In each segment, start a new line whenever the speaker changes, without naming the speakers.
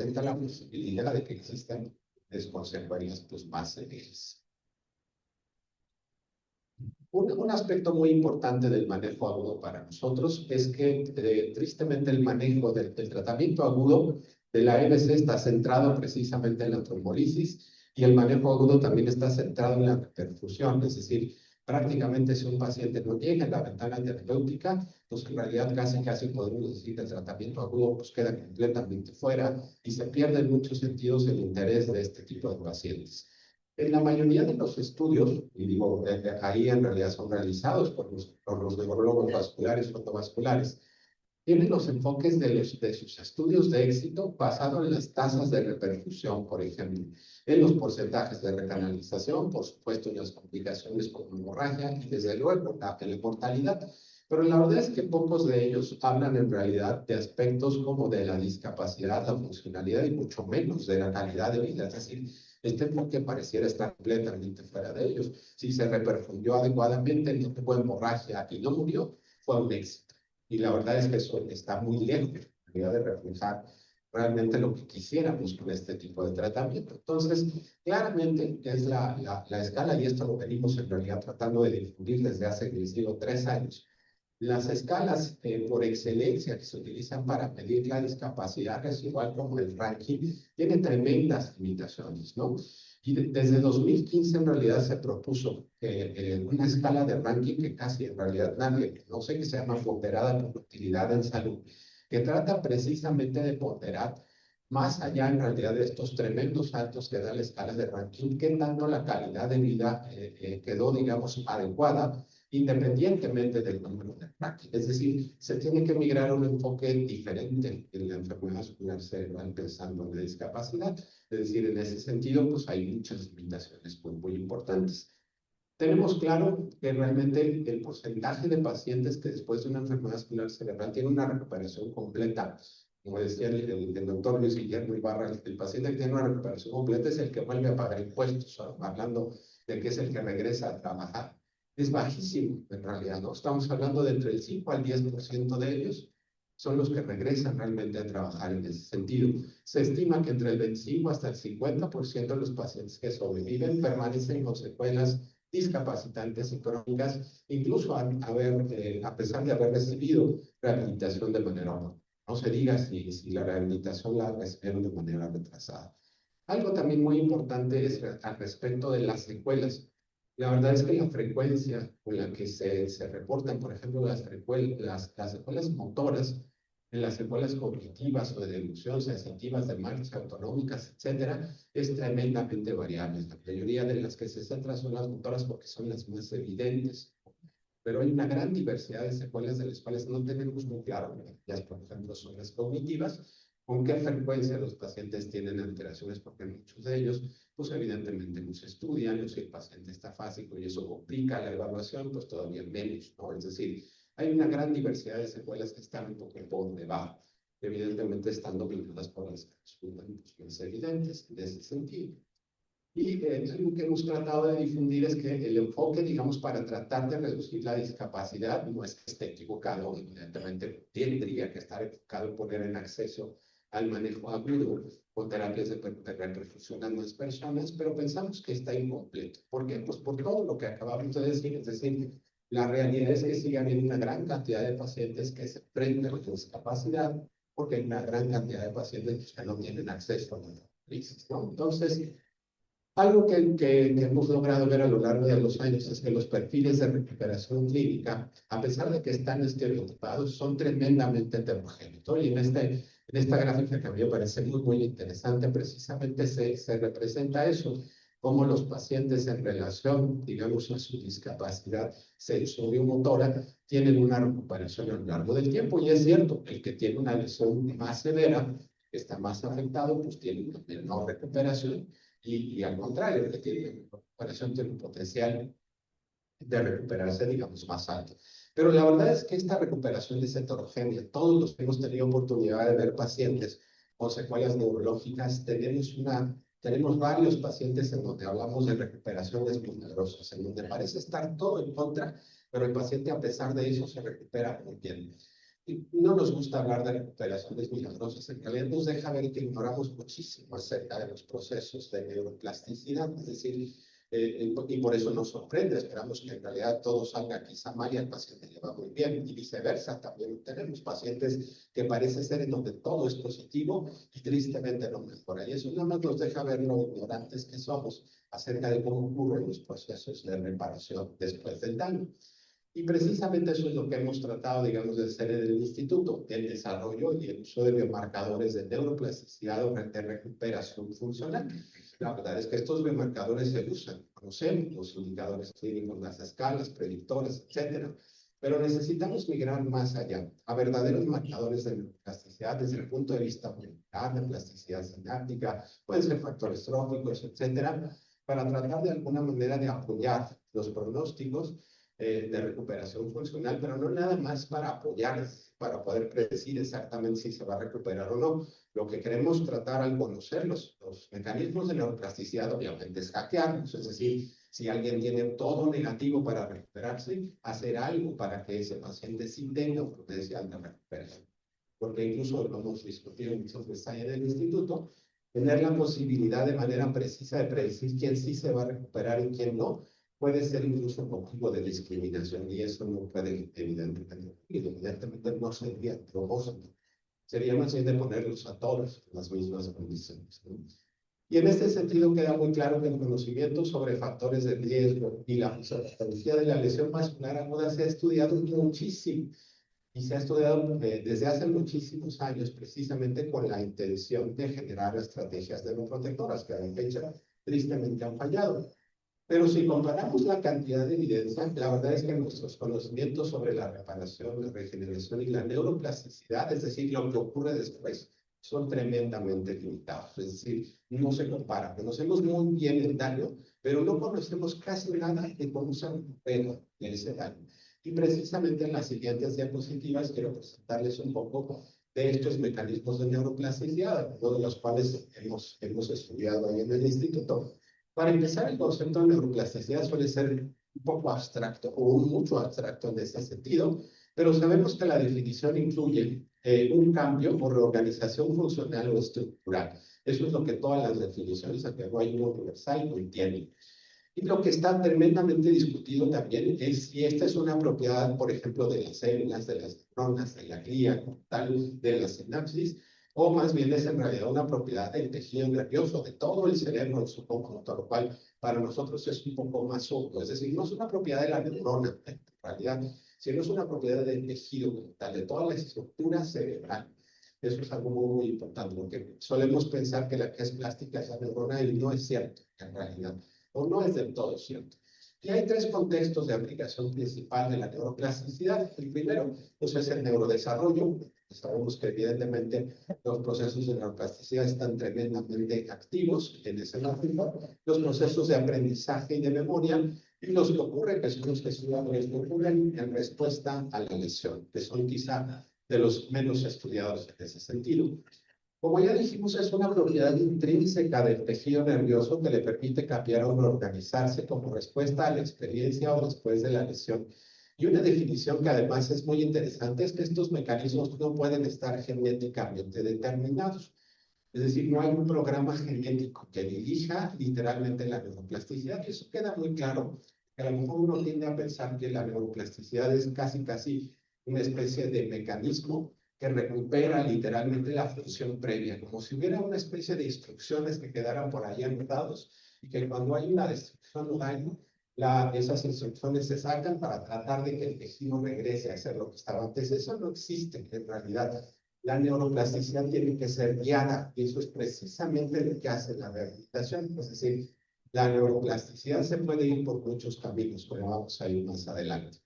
presenta la posibilidad de que existan consecuencias pues, más severas. Un aspecto muy importante del manejo agudo para nosotros es que tristemente el manejo del tratamiento agudo de la MC está centrado precisamente en la trombolisis y el manejo agudo también está centrado en la perfusión, es decir, prácticamente si un paciente no llega en la ventana terapéutica, pues en realidad casi podemos decir que el tratamiento agudo pues queda completamente fuera y se pierde en muchos sentidos el interés de este tipo de pacientes. En la mayoría de los estudios, y digo, ahí en realidad son realizados por los neurólogos vasculares o endovasculares, tienen los enfoques de sus estudios de éxito basado en las tasas de reperfusión, por ejemplo, en los porcentajes de recanalización, por supuesto en las complicaciones como hemorragia y desde luego en la mortalidad. Pero la verdad es que pocos de ellos hablan en realidad de aspectos como de la discapacidad, la funcionalidad y mucho menos de la calidad de vida. Es decir, este enfoque pareciera estar completamente fuera de ellos. Si se reperfundió adecuadamente, no tuvo hemorragia y no murió, fue un éxito. Y la verdad es que eso está muy lejos de reflejar realmente lo que quisiéramos con este tipo de tratamiento. Entonces, claramente es la escala, y esto lo venimos en realidad tratando de difundir desde hace, les digo, 3 años. Las escalas por excelencia que se utilizan para medir la discapacidad residual como el ranking tienen tremendas limitaciones, ¿no? Y desde 2015 en realidad se propuso una escala de ranking que casi en realidad nadie conoce, que se llama ponderada por utilidad en salud, que trata precisamente de ponderar más allá en realidad de estos tremendos saltos que da la escala de ranking, qué tanto la calidad de vida quedó, digamos, adecuada independientemente del número de ranking. Es decir, se tiene que migrar a un enfoque diferente en la enfermedad vascular cerebral pensando en la discapacidad. Es decir, en ese sentido, pues hay muchas limitaciones muy importantes. Tenemos claro que realmente el porcentaje de pacientes que después de una enfermedad vascular cerebral tiene una recuperación completa, como decía el doctor Luis Guillermo Ibarra, el paciente que tiene una recuperación completa es el que vuelve a pagar impuestos, hablando de que es el que regresa a trabajar. Es bajísimo en realidad, ¿no? Estamos hablando de entre el 5 al 10% de ellos son los que regresan realmente a trabajar en ese sentido. Se estima que entre el 25 hasta el 50% de los pacientes que sobreviven permanecen con secuelas discapacitantes y crónicas, incluso a pesar de haber recibido rehabilitación de manera óptima. No se diga si la rehabilitación la recibieron de manera retrasada. Algo también muy importante es al respecto de las secuelas. La verdad es que la frecuencia con la que se reportan, por ejemplo, las secuelas motoras, en las secuelas cognitivas o de deducción sensitivas de marcas autonómicas, etcétera, es tremendamente variable. La mayoría de las que se centran son las motoras porque son las más evidentes, pero hay una gran diversidad de secuelas de las cuales no tenemos muy claro. Ya, por ejemplo, son las cognitivas, con qué frecuencia los pacientes tienen alteraciones, porque muchos de ellos, pues evidentemente no se estudian, o si el paciente está fásico y eso complica la evaluación, pues todavía menos, ¿no? Es decir, hay una gran diversidad de secuelas que están un poco por debajo, evidentemente están dominadas por las que resultan pues, más evidentes en ese sentido. Y algo que hemos tratado de difundir es que el enfoque, digamos, para tratar de reducir la discapacidad no es que esté equivocado, evidentemente tendría que estar enfocado en poner en acceso al manejo agudo con terapias de reperfusión a más personas, pero pensamos que está incompleto. ¿Por qué? Pues por todo lo que acabamos de decir, es decir, la realidad es que sigue habiendo una gran cantidad de pacientes que se enfrentan a la discapacidad porque hay una gran cantidad de pacientes que no tienen acceso a la crisis, ¿no? Entonces, algo que hemos logrado ver a lo largo de los años es que los perfiles de recuperación clínica, a pesar de que están estereotipados, son tremendamente heterogéneos. Y en esta gráfica que a mí me parece muy interesante, precisamente se representa eso, cómo los pacientes en relación, digamos, a su discapacidad sensoriomotora tienen una recuperación a lo largo del tiempo. Y es cierto, el que tiene una lesión más severa, que está más afectado, pues tiene una menor recuperación. Y al contrario, el que tiene recuperación tiene un potencial de recuperarse, digamos, más alto. Pero la verdad es que esta recuperación es heterogénea. Todos los que hemos tenido oportunidad de ver pacientes con secuelas neurológicas, tenemos varios pacientes en donde hablamos de recuperaciones milagrosas, en donde parece estar todo en contra, pero el paciente a pesar de eso se recupera muy bien. Y no nos gusta hablar de recuperaciones milagrosas, en realidad nos deja ver que ignoramos muchísimo acerca de los procesos de neuroplasticidad, es decir, y por eso nos sorprende, esperamos que en realidad todo salga quizá mal y al paciente le va muy bien, y viceversa, también tenemos pacientes que parece ser en donde todo es positivo y tristemente no mejora, y eso nada más nos deja ver lo ignorantes que somos acerca de cómo ocurren los procesos de reparación después del daño. Y precisamente eso es lo que hemos tratado, digamos, de hacer en el instituto, el desarrollo y el uso de biomarcadores de neuroplasticidad o de recuperación funcional. La verdad es que estos biomarcadores se usan, conocemos los indicadores clínicos, las escalas, predictores, etcétera, pero necesitamos migrar más allá, a verdaderos marcadores de neuroplasticidad desde el punto de vista molecular, de plasticidad sináptica, pueden ser factores tróficos, etcétera, para tratar de alguna manera de apoyar los pronósticos de recuperación funcional, pero no nada más para apoyar, para poder predecir exactamente si se va a recuperar o no. Lo que queremos tratar al conocer los mecanismos de neuroplasticidad, obviamente, es hackearlos, es decir, si alguien tiene todo negativo para recuperarse, hacer algo para que ese paciente sí tenga un potencial de recuperación. Porque incluso lo hemos discutido muchas veces ahí en el instituto, tener la posibilidad de manera precisa de predecir quién sí se va a recuperar y quién no, puede ser incluso motivo de discriminación y eso no puede evidentemente no sería el propósito. Sería más bien de ponerlos a todos en las mismas condiciones, ¿no? Y en este sentido queda muy claro que el conocimiento sobre factores de riesgo y la fisiología de la lesión vascular aguda se ha estudiado muchísimo y se ha estudiado desde hace muchísimos años precisamente con la intención de generar estrategias neuroprotectoras que a la fecha tristemente han fallado. Pero si comparamos la cantidad de evidencia, la verdad es que nuestros conocimientos sobre la reparación, la regeneración y la neuroplasticidad, es decir, lo que ocurre después, son tremendamente limitados. Es decir, no se compara. Conocemos muy bien el daño, pero no conocemos casi nada de cómo se recupera de ese daño. Y precisamente en las siguientes diapositivas quiero presentarles un poco de estos mecanismos de neuroplasticidad, uno de los cuales hemos estudiado ahí en el instituto. Para empezar, el concepto de neuroplasticidad suele ser un poco abstracto o mucho abstracto en ese sentido, pero sabemos que la definición incluye un cambio o reorganización funcional o estructural. Eso es lo que todas las definiciones, aunque no hay uno universal, no entienden. Y lo que está tremendamente discutido también es si esta es una propiedad, por ejemplo, de las células, de las neuronas, de la glía, como tal, de la sinapsis, o más bien es en realidad una propiedad del tejido nervioso, de todo el cerebro en su conjunto, lo cual para nosotros es un poco más obvio. Es decir, no es una propiedad de la neurona, en realidad, sino es una propiedad del tejido como tal, de toda la estructura cerebral. Eso es algo muy, muy importante, porque solemos pensar que la que es plástica es la neurona y no es cierto, en realidad, o no es del todo cierto. Y hay tres contextos de aplicación principal de la neuroplasticidad. El primero, pues, es el neurodesarrollo. Sabemos que evidentemente los procesos de neuroplasticidad están tremendamente activos en ese ámbito. Los procesos de aprendizaje y de memoria, y los que ocurren, que son los que ocurren en respuesta a la lesión, que son quizá de los menos estudiados en ese sentido. Como ya dijimos, es una propiedad intrínseca del tejido nervioso que le permite cambiar o reorganizarse como respuesta a la experiencia o después de la lesión. Y una definición que además es muy interesante es que estos mecanismos no pueden estar genéticamente determinados. Es decir, no hay un programa genético que dirija literalmente la neuroplasticidad. Eso queda muy claro, que a lo mejor uno tiende a pensar que la neuroplasticidad es casi una especie de mecanismo que recupera literalmente la función previa, como si hubiera una especie de instrucciones que quedaran por ahí anotados y que cuando hay una destrucción o daño, esas instrucciones se sacan para tratar de que el tejido regrese a ser lo que estaba antes. Eso no existe en realidad. La neuroplasticidad tiene que ser guiada y eso es precisamente lo que hace la rehabilitación. Es decir, la neuroplasticidad se puede ir por muchos caminos, como vamos a ir más adelante.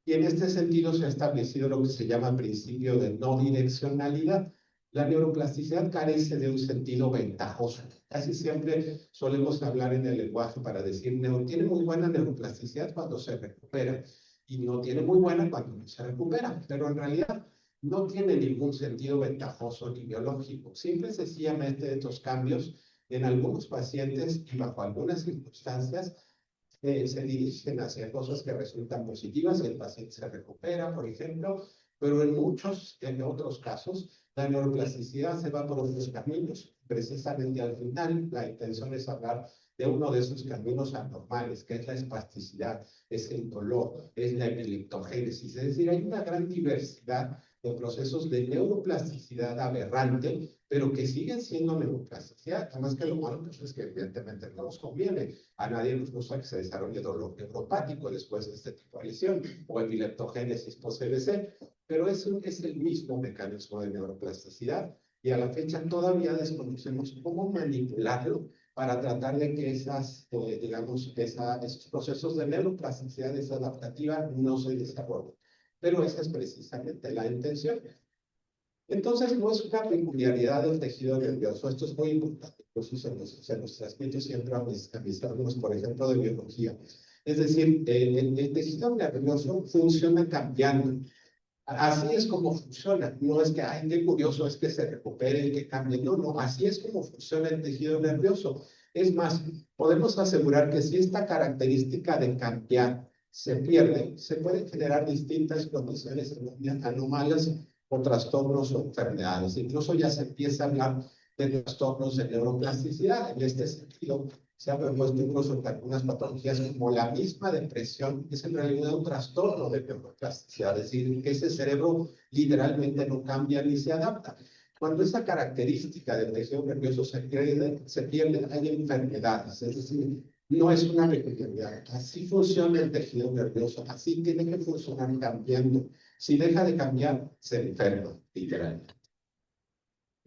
Y en este sentido se ha establecido lo que se llama principio de no direccionalidad. La neuroplasticidad carece de un sentido ventajoso. Casi siempre solemos hablar en el lenguaje para decir, tiene muy buena neuroplasticidad cuando se recupera y no tiene muy buena cuando no se recupera, pero en realidad no tiene ningún sentido ventajoso ni biológico. Simple y sencillamente estos cambios en algunos pacientes y bajo algunas circunstancias se dirigen hacia cosas que resultan positivas y el paciente se recupera, por ejemplo, pero en otros casos, la neuroplasticidad se va por otros caminos. Precisamente al final, la intención es hablar de uno de esos caminos anormales, que es la espasticidad, es el dolor, es la epileptogénesis. Es decir, hay una gran diversidad de procesos de neuroplasticidad aberrante, pero que siguen siendo neuroplasticidad. Además que lo malo pues, es que evidentemente no nos conviene. A nadie nos gusta que se desarrolle dolor neuropático después de este tipo de lesión, o epileptogénesis post-CBC, pero es el mismo mecanismo de neuroplasticidad y a la fecha todavía desconocemos cómo manipularlo para tratar de que esos procesos de neuroplasticidad desadaptativa no se desarrollen. Pero esa es precisamente la intención. Entonces, no es una peculiaridad del tejido nervioso. Esto es muy importante. Incluso se nos transmite siempre a mis alumnos, por ejemplo, de biología. Es decir, el tejido nervioso funciona cambiando. Así es como funciona. No es que, ay, qué curioso es que se recupere y que cambie. No, no, así es como funciona el tejido nervioso. Es más, podemos asegurar que si esta característica de cambiar se pierde, se pueden generar distintas condiciones anómalas o trastornos o enfermedades. Incluso ya se empieza a hablar de trastornos de neuroplasticidad. En este sentido, se ha propuesto incluso que algunas patologías como la misma depresión es en realidad un trastorno de neuroplasticidad, es decir, que ese cerebro literalmente no cambia ni se adapta. Cuando esa característica del tejido nervioso se pierde, hay enfermedades, es decir, no es una peculiaridad. Así funciona el tejido nervioso, así tiene que funcionar cambiando. Si deja de cambiar, se enferma, literalmente.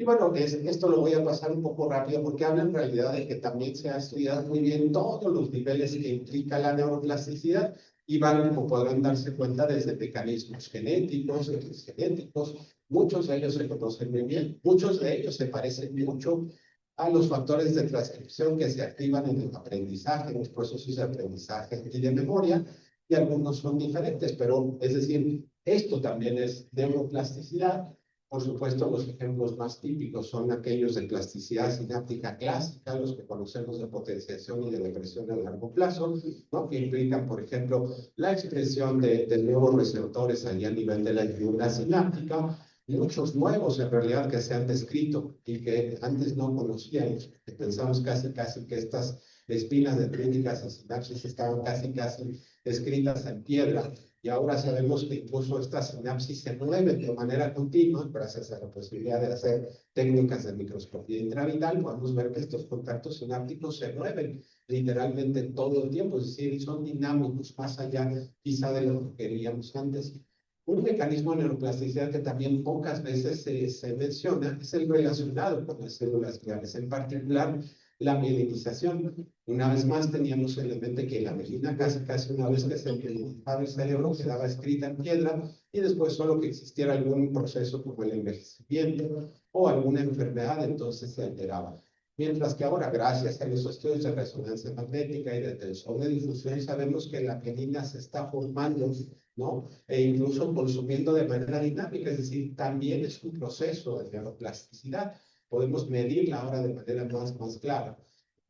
Y bueno, esto lo voy a pasar un poco rápido porque habla en realidad de que también se ha estudiado muy bien todos los niveles que implica la neuroplasticidad y van, como podrán darse cuenta, desde mecanismos genéticos, genéticos, muchos de ellos se conocen muy bien, muchos de ellos se parecen mucho a los factores de transcripción que se activan en el aprendizaje, en los procesos de aprendizaje y de memoria, y algunos son diferentes, pero es decir, esto también es neuroplasticidad. Por supuesto, los ejemplos más típicos son aquellos de plasticidad sináptica clásica, los que conocemos de potenciación y de depresión a largo plazo, ¿no? Que implican, por ejemplo, la expresión de nuevos receptores allí a nivel de la neurona sináptica, muchos nuevos en realidad que se han descrito y que antes no conocíamos, que pensamos casi que estas espinas dendríticas y sinapsis estaban casi escritas en piedra. Y ahora sabemos que incluso estas sinapsis se mueven de manera continua, gracias a la posibilidad de hacer técnicas de microscopía intravital, podemos ver que estos contactos sinápticos se mueven literalmente todo el tiempo, es decir, son dinámicos más allá quizá de lo que queríamos antes. Un mecanismo de neuroplasticidad que también pocas veces se menciona es el relacionado con las células gliales, en particular la mielinización. Una vez más teníamos el elemento que la mielina casi una vez que se mielinizaba el cerebro quedaba escrita en piedra y después solo que existiera algún proceso como el envejecimiento o alguna enfermedad entonces se alteraba. Mientras que ahora, gracias a los estudios de resonancia magnética y de tensor de difusión, sabemos que la mielina se está formando, ¿no? E incluso consumiendo de manera dinámica, es decir, también es un proceso de neuroplasticidad. Podemos medirla ahora de manera más clara.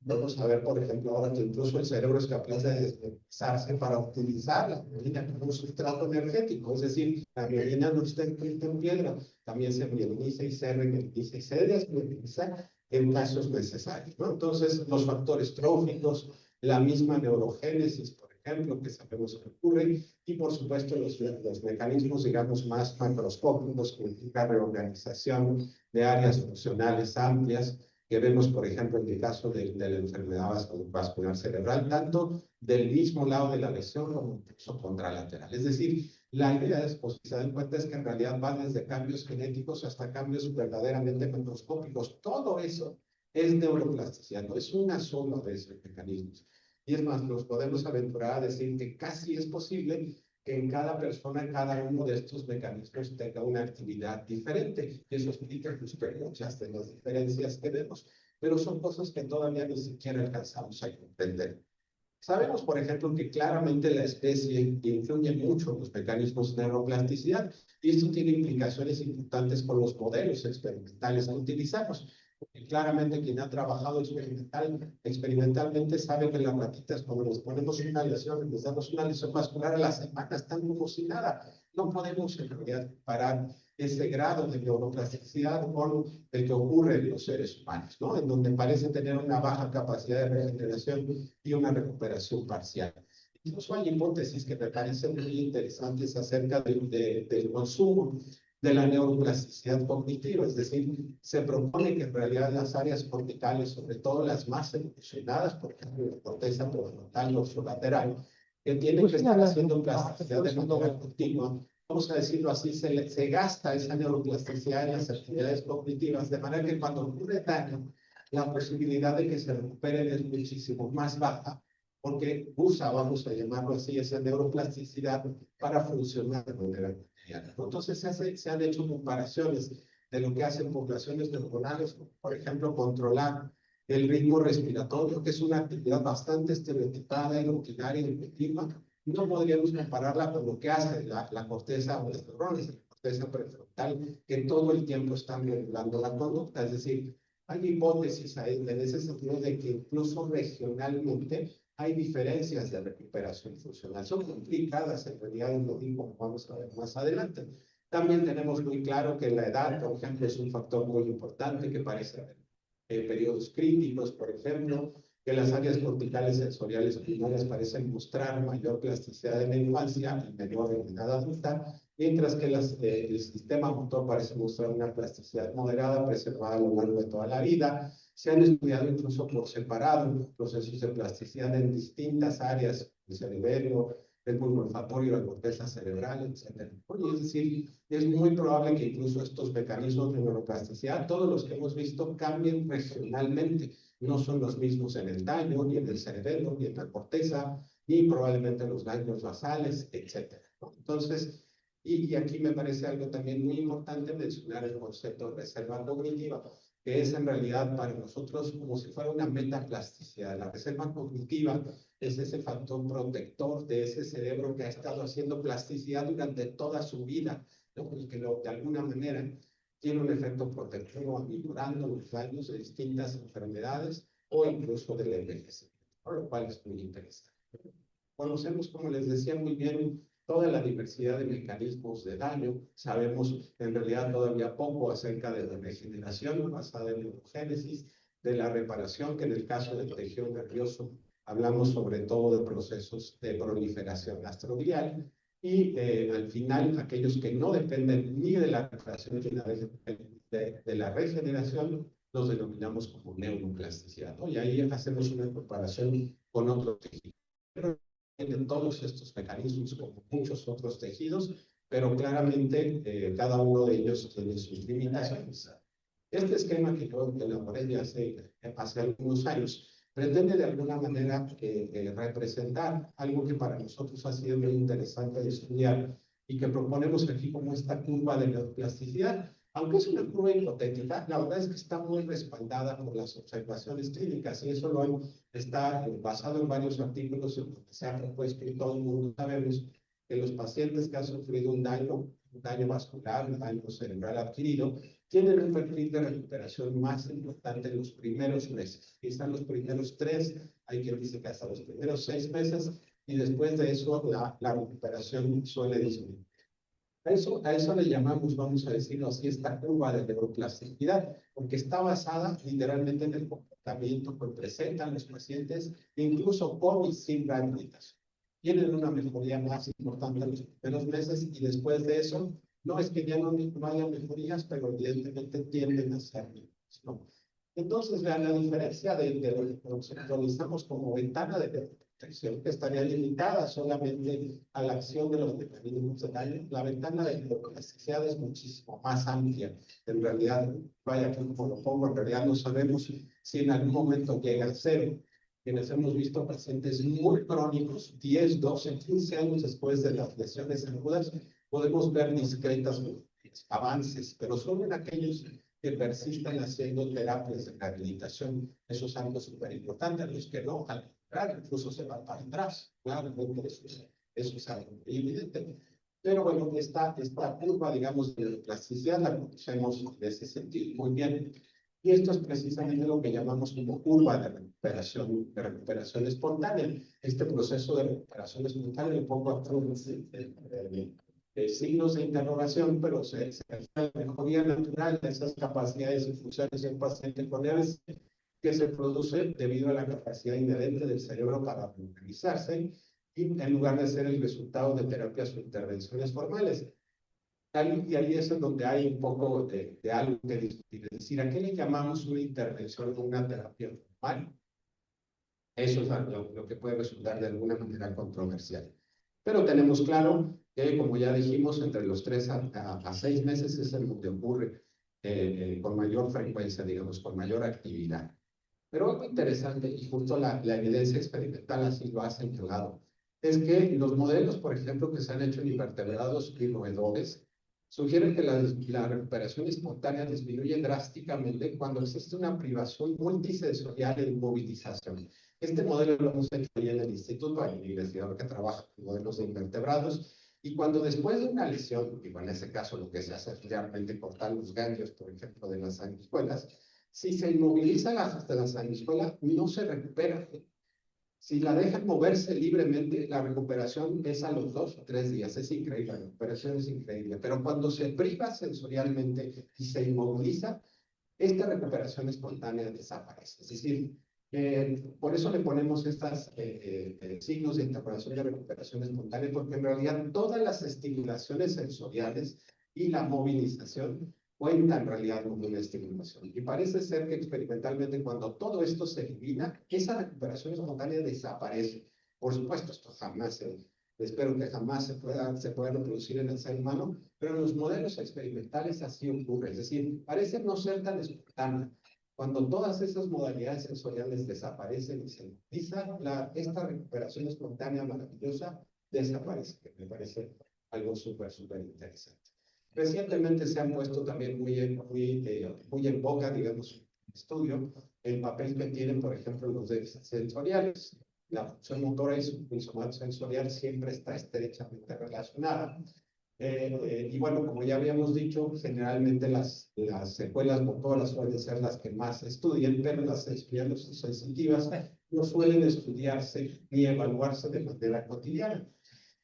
Vamos a ver, por ejemplo, ahora que incluso el cerebro es capaz de desplazarse para utilizar la mielina como un sustrato energético, es decir, la mielina no está escrita en piedra, también se mieliniza y se remieliniza y se desmieliniza en casos necesarios, ¿no? Entonces, los factores tróficos, la misma neurogénesis, por ejemplo, que sabemos que ocurre, y por supuesto los mecanismos, digamos, más macroscópicos, que implica reorganización de áreas funcionales amplias, que vemos, por ejemplo, en el caso de la enfermedad vascular cerebral, tanto del mismo lado de la lesión como incluso contralateral. Es decir, la idea es, pues, si se dan cuenta, es que en realidad va desde cambios genéticos hasta cambios verdaderamente macroscópicos. Todo eso es neuroplasticidad, no es una sola de esos mecanismos. Y es más, nos podemos aventurar a decir que casi es posible que en cada persona, en cada uno de estos mecanismos tenga una actividad diferente. Y eso explica muchas de las diferencias que vemos, pero son cosas que todavía ni siquiera alcanzamos a comprender. Sabemos, por ejemplo, que claramente la especie influye mucho en los mecanismos de neuroplasticidad y esto tiene implicaciones importantes con los modelos experimentales que utilizamos. Porque claramente quien ha trabajado experimentalmente sabe que las ratitas, cuando les ponemos una lesión, les damos una lesión vascular, a la semana están como si nada. no podemos en realidad comparar ese grado de neuroplasticidad con el que ocurre en los seres humanos, ¿no? En donde parece tener una baja capacidad de regeneración y una recuperación parcial. Incluso hay hipótesis que me parecen muy interesantes acerca del consumo de la neuroplasticidad cognitiva, es decir, se propone que en realidad las áreas corticales, sobre todo las más evolucionadas, por ejemplo, la corteza prefrontal o lateral, que tienen que estar haciendo plasticidad de manera continua, vamos a decirlo así, se gasta esa neuroplasticidad en las actividades cognitivas, de manera que cuando ocurre daño, la posibilidad de que se recuperen es muchísimo más baja, porque usa, vamos a llamarlo así, esa neuroplasticidad para funcionar de manera cotidiana. Entonces se han hecho comparaciones de lo que hacen poblaciones neuronales, por ejemplo, controlar el ritmo respiratorio, que es una actividad bastante estereotipada y rutinaria y repetitiva. No podríamos compararla con lo que hace la corteza o las neuronas, la corteza prefrontal, que todo el tiempo están regulando la conducta. Es decir, hay hipótesis en ese sentido de que incluso regionalmente hay diferencias de recuperación funcional. Son complicadas en realidad, como vamos a ver más adelante. También tenemos muy claro que la edad, por ejemplo, es un factor muy importante que parece haber periodos críticos, por ejemplo, que las áreas corticales sensoriales primarias parecen mostrar mayor plasticidad en la infancia y menor en la edad adulta, mientras que el sistema motor parece mostrar una plasticidad moderada preservada a lo largo de toda la vida. Se han estudiado incluso por separado procesos de plasticidad en distintas áreas del cerebro, el bulbo olfatorio, la corteza cerebral, etc. Es decir, es muy probable que incluso estos mecanismos de neuroplasticidad, todos los que hemos visto, cambien regionalmente. No son los mismos en el daño, ni en el cerebro, ni en la corteza, ni probablemente los daños basales, etc. Entonces, y aquí me parece algo también muy importante mencionar el concepto de reserva cognitiva, que es en realidad para nosotros como si fuera una metaplasticidad. La reserva cognitiva es ese factor protector de ese cerebro que ha estado haciendo plasticidad durante toda su vida, ¿no? Y que de alguna manera tiene un efecto protector mejorando los daños de distintas enfermedades o incluso del envejecimiento, por lo cual es muy interesante. Conocemos, como les decía muy bien, toda la diversidad de mecanismos de daño. Sabemos en realidad todavía poco acerca de la regeneración basada en neurogénesis, de la reparación, que en el caso del tejido nervioso hablamos sobre todo de procesos de proliferación astroglial, y al final aquellos que no dependen ni de la reparación ni de la regeneración los denominamos como neuroplasticidad, ¿no? Y ahí hacemos una comparación con otros tejidos. En todos estos mecanismos como muchos otros tejidos, pero claramente cada uno de ellos tiene sus limitaciones. Este esquema que yo elaboré ya hace algunos años pretende de alguna manera representar algo que para nosotros ha sido muy interesante de estudiar y que proponemos aquí como esta curva de neuroplasticidad. Aunque es una curva hipotética, la verdad es que está muy respaldada por las observaciones clínicas y eso está basado en varios artículos en los que se ha propuesto y todo el mundo sabemos que los pacientes que han sufrido un daño vascular, un daño cerebral adquirido, tienen un perfil de recuperación más importante en los primeros meses. Quizá los primeros 3, hay quien dice que hasta los primeros 6 meses, y después de eso la recuperación suele disminuir. A eso le llamamos, vamos a decirlo así, esta curva de neuroplasticidad, porque está basada literalmente en el comportamiento que presentan los pacientes, incluso con y sin rehabilitación. Tienen una mejoría más importante en los primeros meses y después de eso, no es que ya no haya mejorías, pero evidentemente tienden a ser menos, ¿no? Entonces, vean la diferencia de lo que conceptualizamos como ventana de protección, que estaría limitada solamente a la acción de los mecanismos de daño. La ventana de neuroplasticidad es muchísimo más amplia. En realidad, vaya, como lo pongo, en realidad no sabemos si en algún momento llega a cero. Quienes hemos visto pacientes muy crónicos, 10, 12, 15 años después de las lesiones agudas, podemos ver discretas avances, pero solo en aquellos que persistan haciendo terapias de rehabilitación. Eso es algo súper importante. Los que no, al contrario, incluso se van para atrás. Claro, eso es algo evidente. Pero bueno, esta curva, digamos, de plasticidad la conocemos en ese sentido muy bien. Y esto es precisamente lo que llamamos como curva de recuperación espontánea. Este proceso de recuperación espontánea, un poco signos de interrogación, pero se la mejoría natural de esas capacidades y funciones en paciente con EBS que se produce debido a la capacidad inherente del cerebro para organizarse y en lugar de ser el resultado de terapias o intervenciones formales. Y ahí es donde hay un poco de algo que discutir. Es decir, ¿a qué le llamamos una intervención o una terapia formal? Eso es lo que puede resultar de alguna manera controversial. Pero tenemos claro que, como ya dijimos, entre los 3 a 6 meses es en donde ocurre con mayor frecuencia, digamos, con mayor actividad. Pero algo interesante, y justo la evidencia experimental así lo ha señalado, es que los modelos, por ejemplo, que se han hecho en invertebrados y roedores, sugieren que la recuperación espontánea disminuye drásticamente cuando existe una privación multisensorial e inmovilización. Este modelo lo hemos hecho ahí en el instituto, hay un investigador que trabaja con modelos de invertebrados, y cuando después de una lesión, digo, en ese caso lo que se hace es realmente cortar los ganglios, por ejemplo, de las sanguijuelas, si se inmoviliza hasta la sanguijuela, no se recupera. Si la dejan moverse libremente, la recuperación es a los 2 o 3 días. Es increíble, la recuperación es increíble. Pero cuando se priva sensorialmente y se inmoviliza, esta recuperación espontánea desaparece. Es decir, por eso le ponemos estos signos de interpretación de recuperación espontánea, porque en realidad todas las estimulaciones sensoriales y la movilización cuenta en realidad con una estimulación. Y parece ser que experimentalmente cuando todo esto se elimina, esa recuperación espontánea desaparece. Por supuesto, esto jamás espero que jamás se pueda reproducir en el ser humano, pero en los modelos experimentales así ocurre. Es decir, parece no ser tan espontánea. Cuando todas esas modalidades sensoriales desaparecen y se utiliza, esta recuperación espontánea maravillosa desaparece, que me parece algo súper interesante. Recientemente se han puesto también muy en boca, digamos, un estudio, el papel que tienen, por ejemplo, los déficits sensoriales. La función motora y su somatosensorial siempre está estrechamente relacionada. Y bueno, como ya habíamos dicho, generalmente las secuelas motoras suelen ser las que más se estudian, pero las secuelas sensitivas no suelen estudiarse ni evaluarse de manera cotidiana.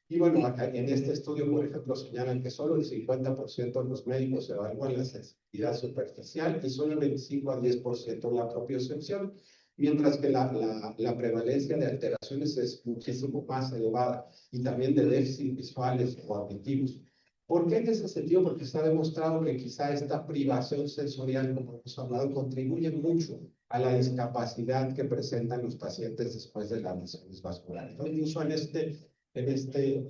Y bueno, acá en este estudio, por ejemplo, señalan que solo el 50% de los médicos evalúan la sensibilidad superficial y solo el 25 a 10% la propiocepción, mientras que la prevalencia de alteraciones es muchísimo más elevada y también de déficits visuales o auditivos. ¿Por qué en ese sentido? Porque se ha demostrado que quizá esta privación sensorial, como hemos hablado, contribuye mucho a la discapacidad que presentan los pacientes después de las lesiones vasculares. Incluso en este estudio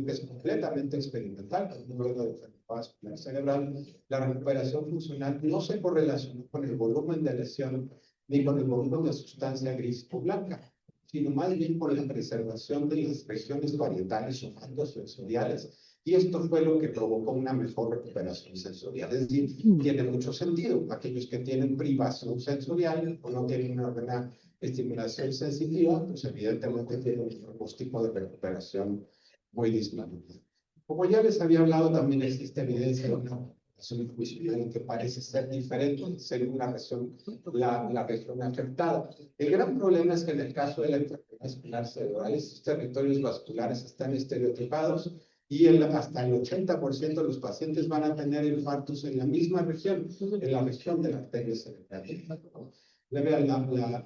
que es completamente experimental, con un modelo de enfermedad vascular cerebral, la recuperación funcional no se correlacionó con el volumen de lesión ni con el volumen de sustancia gris o blanca, sino más bien con la preservación de las regiones parietales o sensoriales. Y esto fue lo que provocó una mejor recuperación sensorial. Es decir, tiene mucho sentido. Aquellos que tienen privación sensorial o no tienen una buena estimulación sensitiva, pues evidentemente tiene un pronóstico de recuperación muy disminuido. Como ya les había hablado, también existe evidencia de una recuperación funcional que parece ser diferente según la región afectada. El gran problema es que en el caso de la enfermedad vascular cerebral, estos territorios vasculares están estereotipados y hasta el 80% de los pacientes van a tener infartos en la misma región, en la región de la arteria cerebral.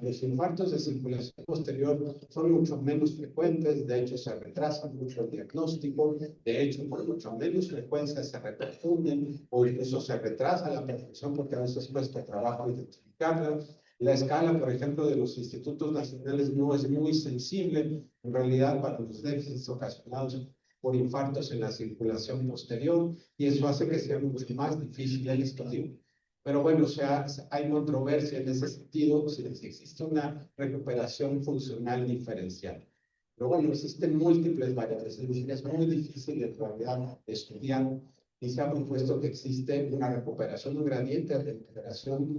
Los infartos de circulación posterior son mucho menos frecuentes, de hecho se retrasa mucho el diagnóstico, de hecho por mucho menos frecuencia se reperfunden o incluso se retrasa la perfección porque a veces cuesta trabajo identificarla. La escala, por ejemplo, de los institutos nacionales no es muy sensible en realidad para los déficits ocasionados por infartos en la circulación posterior y eso hace que sea mucho más difícil el estudio. Pero bueno, o sea, hay controversia en ese sentido si existe una recuperación funcional diferencial. Pero bueno, existen múltiples variables, es decir, es muy difícil en realidad estudiar y se ha propuesto que existe una recuperación, un gradiente de recuperación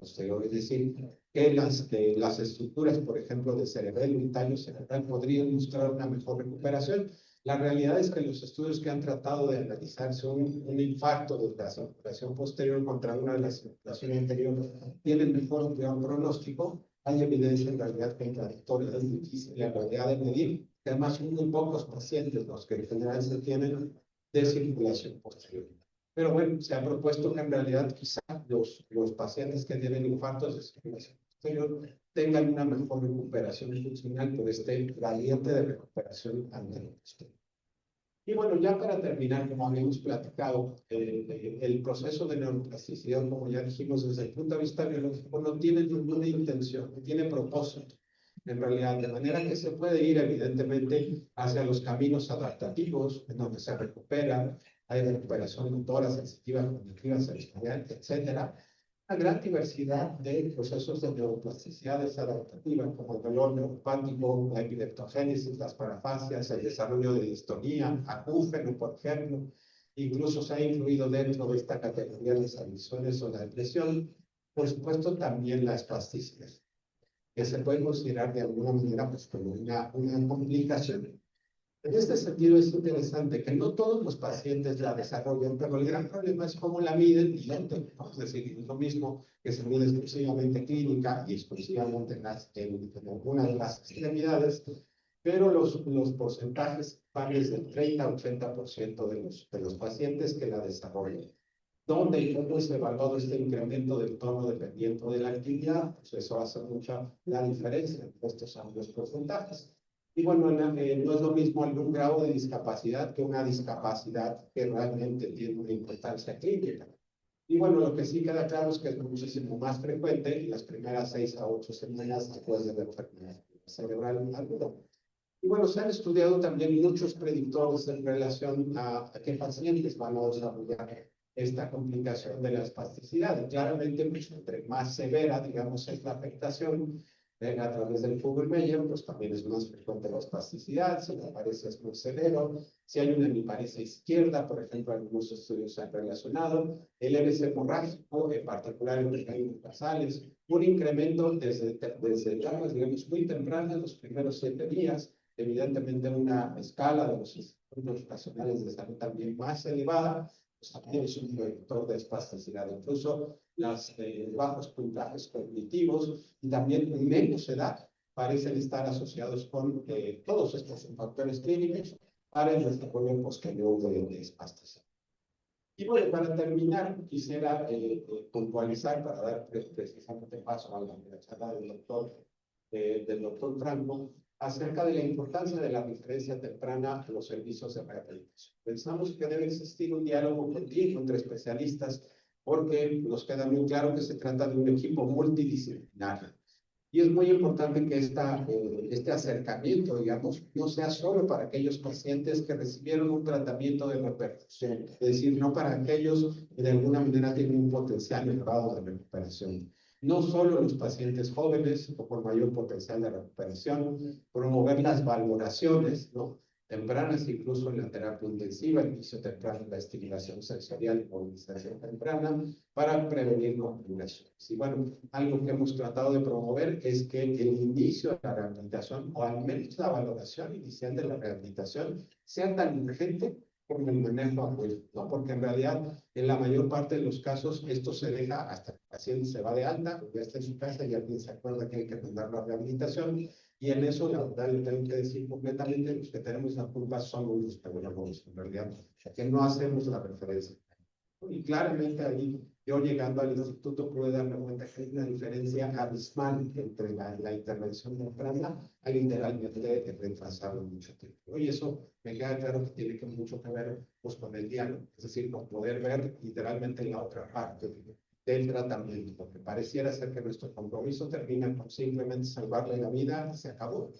posterior, es decir, que las estructuras, por ejemplo, de cerebelo y tallo cerebral podrían mostrar una mejor recuperación. La realidad es que los estudios que han tratado de analizarse un infarto de la circulación posterior contra una de las circulaciones anteriores tienen mejor o peor pronóstico. Hay evidencia en realidad contradictoria, es difícil en realidad de medir, que además son muy pocos pacientes los que en general se tienen de circulación posterior. Pero bueno, se ha propuesto que en realidad quizá los pacientes que tienen infartos de circulación posterior tengan una mejor recuperación funcional por este gradiente de recuperación anterior. Y bueno, ya para terminar, como habíamos platicado, el proceso de neuroplasticidad, como ya dijimos, desde el punto de vista biológico, no tiene ninguna intención, no tiene propósito, en realidad, de manera que se puede ir evidentemente hacia los caminos adaptativos, en donde se recupera, hay recuperación motora, sensitiva, cognitiva, sensorial, etcétera. Una gran diversidad de procesos de neuroplasticidad adaptativa, como el dolor neuropático, la epileptogénesis, las parafasias, el desarrollo de distonía, acúfeno, por ejemplo. Incluso se ha incluido dentro de esta categoría las adicciones o la depresión. Por supuesto, también la espasticidad, que se puede considerar de alguna manera pues, como una complicación. En este sentido es interesante que no todos los pacientes la desarrollan, pero el gran problema es cómo la miden y dónde. Es decir, es lo mismo que se mide exclusivamente clínica y exclusivamente en alguna de las extremidades, pero los porcentajes van desde el 30 a 80% de los pacientes que la desarrollan. ¿Dónde y cómo es evaluado este incremento del tono dependiendo de la actividad? Pues eso hace mucha la diferencia entre estos ambos porcentajes. Y bueno, no es lo mismo algún grado de discapacidad que una discapacidad que realmente tiene una importancia clínica. Y bueno, lo que sí queda claro es que es muchísimo más frecuente en las primeras 6 a 8 semanas después de la enfermedad cerebral aguda. Y bueno, se han estudiado también muchos predictores en relación a qué pacientes van a desarrollar esta complicación de la espasticidad. Y claramente, pues, entre más severa, digamos, es la afectación, a través del Fugl-Meyer, pues también es más frecuente la espasticidad, si la paresia es muy severo, si hay una hemiparesia izquierda, por ejemplo, algunos estudios se han relacionado, el EBC hemorrágico, en particular en los basales, un incremento desde etapas, digamos, muy tempranas, los primeros 7 días, evidentemente una escala de los institutos nacionales de salud también más elevada, pues también es un predictor de espasticidad. Incluso los bajos puntajes cognitivos y también menos edad parecen estar asociados con todos estos factores clínicos para el desarrollo posterior de espasticidad. Y bueno, para terminar, quisiera puntualizar, para dar precisamente paso a la charla del doctor Franco, acerca de la importancia de la referencia temprana a los servicios de rehabilitación. Pensamos que debe existir un diálogo continuo entre especialistas, porque nos queda muy claro que se trata de un equipo multidisciplinario. Y es muy importante que este acercamiento, digamos, no sea solo para aquellos pacientes que recibieron un tratamiento de repercusión, es decir, no para aquellos que de alguna manera tienen un potencial elevado de recuperación. No solo los pacientes jóvenes o con mayor potencial de recuperación, promover las valoraciones, ¿no?, tempranas, incluso en la terapia intensiva, inicio temprano en la estimulación sensorial y movilización temprana, para prevenir complicaciones. Y bueno, algo que hemos tratado de promover es que el inicio de la rehabilitación, o al menos la valoración inicial de la rehabilitación, sea tan urgente como el manejo apoyo, ¿no? Porque en realidad, en la mayor parte de los casos, esto se deja hasta que el paciente se va de alta, ya está en su casa y alguien se acuerda que hay que mandar la rehabilitación. Y en eso, la verdad, le tengo que decir completamente, los que tenemos la culpa somos los pedagogos, en realidad, que no hacemos la referencia. Y claramente ahí, yo llegando al instituto pude darme cuenta que hay una diferencia abismal entre la intervención temprana a literalmente retrasarlo mucho tiempo. Y eso me queda claro que tiene que mucho que ver pues, con el diálogo, es decir, con poder ver literalmente la otra parte del tratamiento, porque pareciera ser que nuestro compromiso termina con simplemente salvarle la vida, se acabó.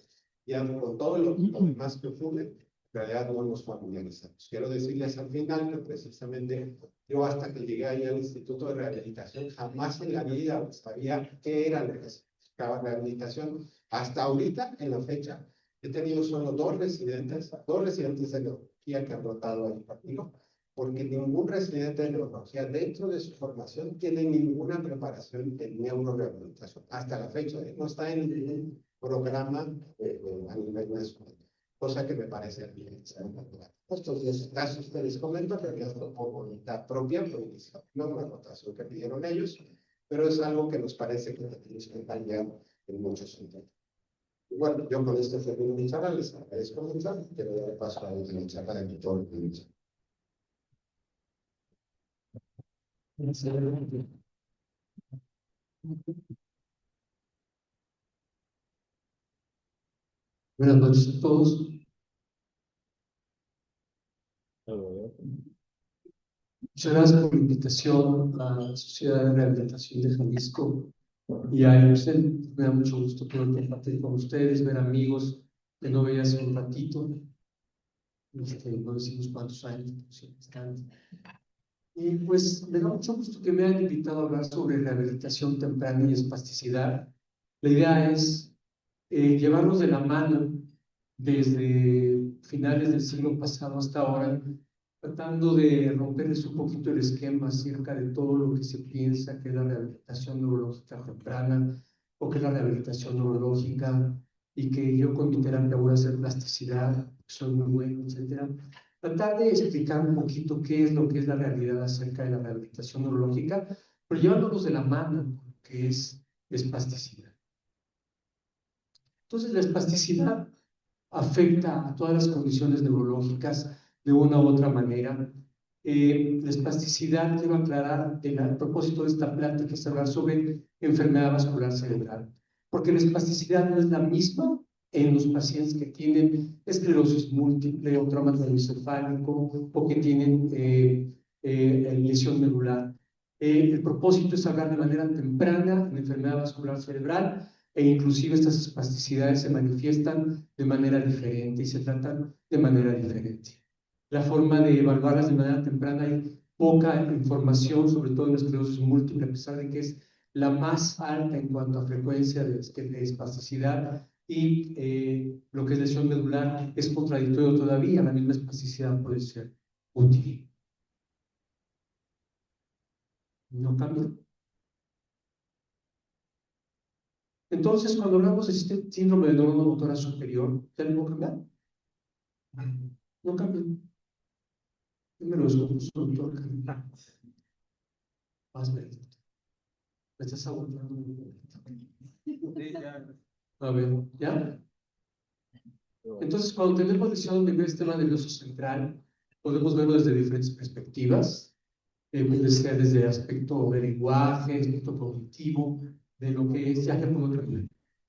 Y con todo lo demás que ocurre, en realidad no nos familiarizamos. Quiero decirles al final que precisamente yo hasta que llegué ahí al Instituto de Rehabilitación, jamás en la vida sabía qué era lo que significaba rehabilitación. Hasta ahorita, en la fecha, he tenido solo dos residentes de neurología que han rotado ahí conmigo, porque ningún residente de neurología dentro de su formación tiene ninguna preparación en neurorehabilitación. Hasta la fecha, no está en ningún programa a nivel nacional, cosa que me parece bien. Estos 10 casos que les comento, que es por voluntad propia, no una anotación que pidieron ellos, pero es algo que nos parece que tenemos que cambiar en muchos sentidos. Bueno, yo con esto termino mi charla, les agradezco mucho, quiero dar paso a la charla de mi doctor.
Buenas noches a todos. Muchas gracias por la invitación a la Sociedad de Rehabilitación de Jalisco y a EUSEN. Me da mucho gusto poder compartir con ustedes, ver amigos que no veía hace un ratito. No decimos cuántos años, pero sí bastante. Y pues me da mucho gusto que me hayan invitado a hablar sobre rehabilitación temprana y espasticidad. La idea es llevarlos de la mano desde finales del siglo pasado hasta ahora, tratando de romperles un poquito el esquema acerca de todo lo que se piensa que es la rehabilitación neurológica temprana o que es la rehabilitación neurológica y que yo con mi terapia voy a hacer plasticidad, soy muy bueno, etcétera. Tratar de explicar un poquito qué es lo que es la realidad acerca de la rehabilitación neurológica, pero llevándolos de la mano con lo que es espasticidad. Entonces, la espasticidad afecta a todas las condiciones neurológicas de una u otra manera. La espasticidad, quiero aclarar, a propósito de esta plática, es hablar sobre enfermedad vascular cerebral, porque la espasticidad no es la misma en los pacientes que tienen esclerosis múltiple o trauma craneoencefálico o que tienen lesión medular. El propósito es hablar de manera temprana en enfermedad vascular cerebral e inclusive estas espasticidades se manifiestan de manera diferente y se tratan de manera diferente. La forma de evaluarlas de manera temprana, hay poca información, sobre todo en la esclerosis múltiple, a pesar de que es la más alta en cuanto a frecuencia de espasticidad, y lo que es lesión medular es contradictorio todavía, la misma espasticidad puede ser útil. No cambia. Entonces, cuando hablamos de este síndrome de neurona motora superior, ¿tenemos que cambiar? No cambia. Número de consultor, más lento. Me estás aguantando. A ver, ¿ya? Entonces, cuando tenemos lesión del sistema nervioso central, podemos verlo desde diferentes perspectivas. Puede ser desde el aspecto del lenguaje, aspecto cognitivo, de lo que es, ya que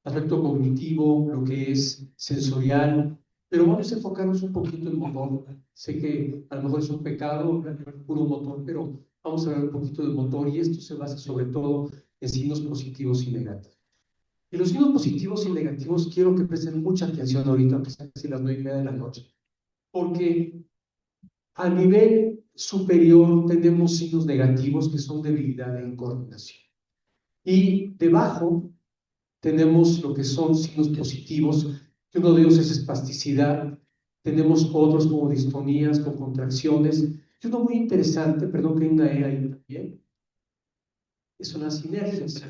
aspecto cognitivo, lo que es sensorial, pero vamos a enfocarnos un poquito en motor. Sé que a lo mejor es un pecado, puro motor, pero vamos a hablar un poquito de motor y esto se basa sobre todo en signos positivos y negativos. Y los signos positivos y negativos quiero que presten mucha atención ahorita, aunque sean casi las 9:30 de la noche, porque a nivel superior tenemos signos negativos que son debilidad en coordinación. Y debajo tenemos lo que son signos positivos, que uno de ellos es espasticidad, tenemos otros como distonías, con contracciones, y uno muy interesante, perdón que hay una E ahí también, son las sinergias.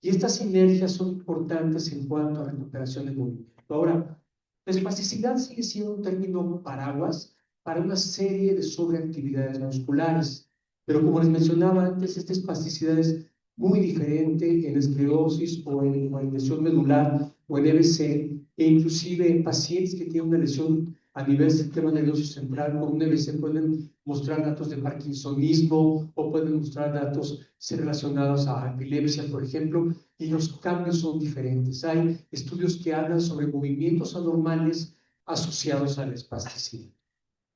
Y estas sinergias son importantes en cuanto a recuperación de movimiento. Ahora, la espasticidad sigue siendo un término paraguas para una serie de sobreactividades musculares, pero como les mencionaba antes, esta espasticidad es muy diferente en esclerosis o en lesión medular o en EBC, e inclusive en pacientes que tienen una lesión a nivel del sistema nervioso central con un EBC pueden mostrar datos de parkinsonismo o pueden mostrar datos relacionados a epilepsia, por ejemplo, y los cambios son diferentes. Hay estudios que hablan sobre movimientos anormales asociados a la espasticidad.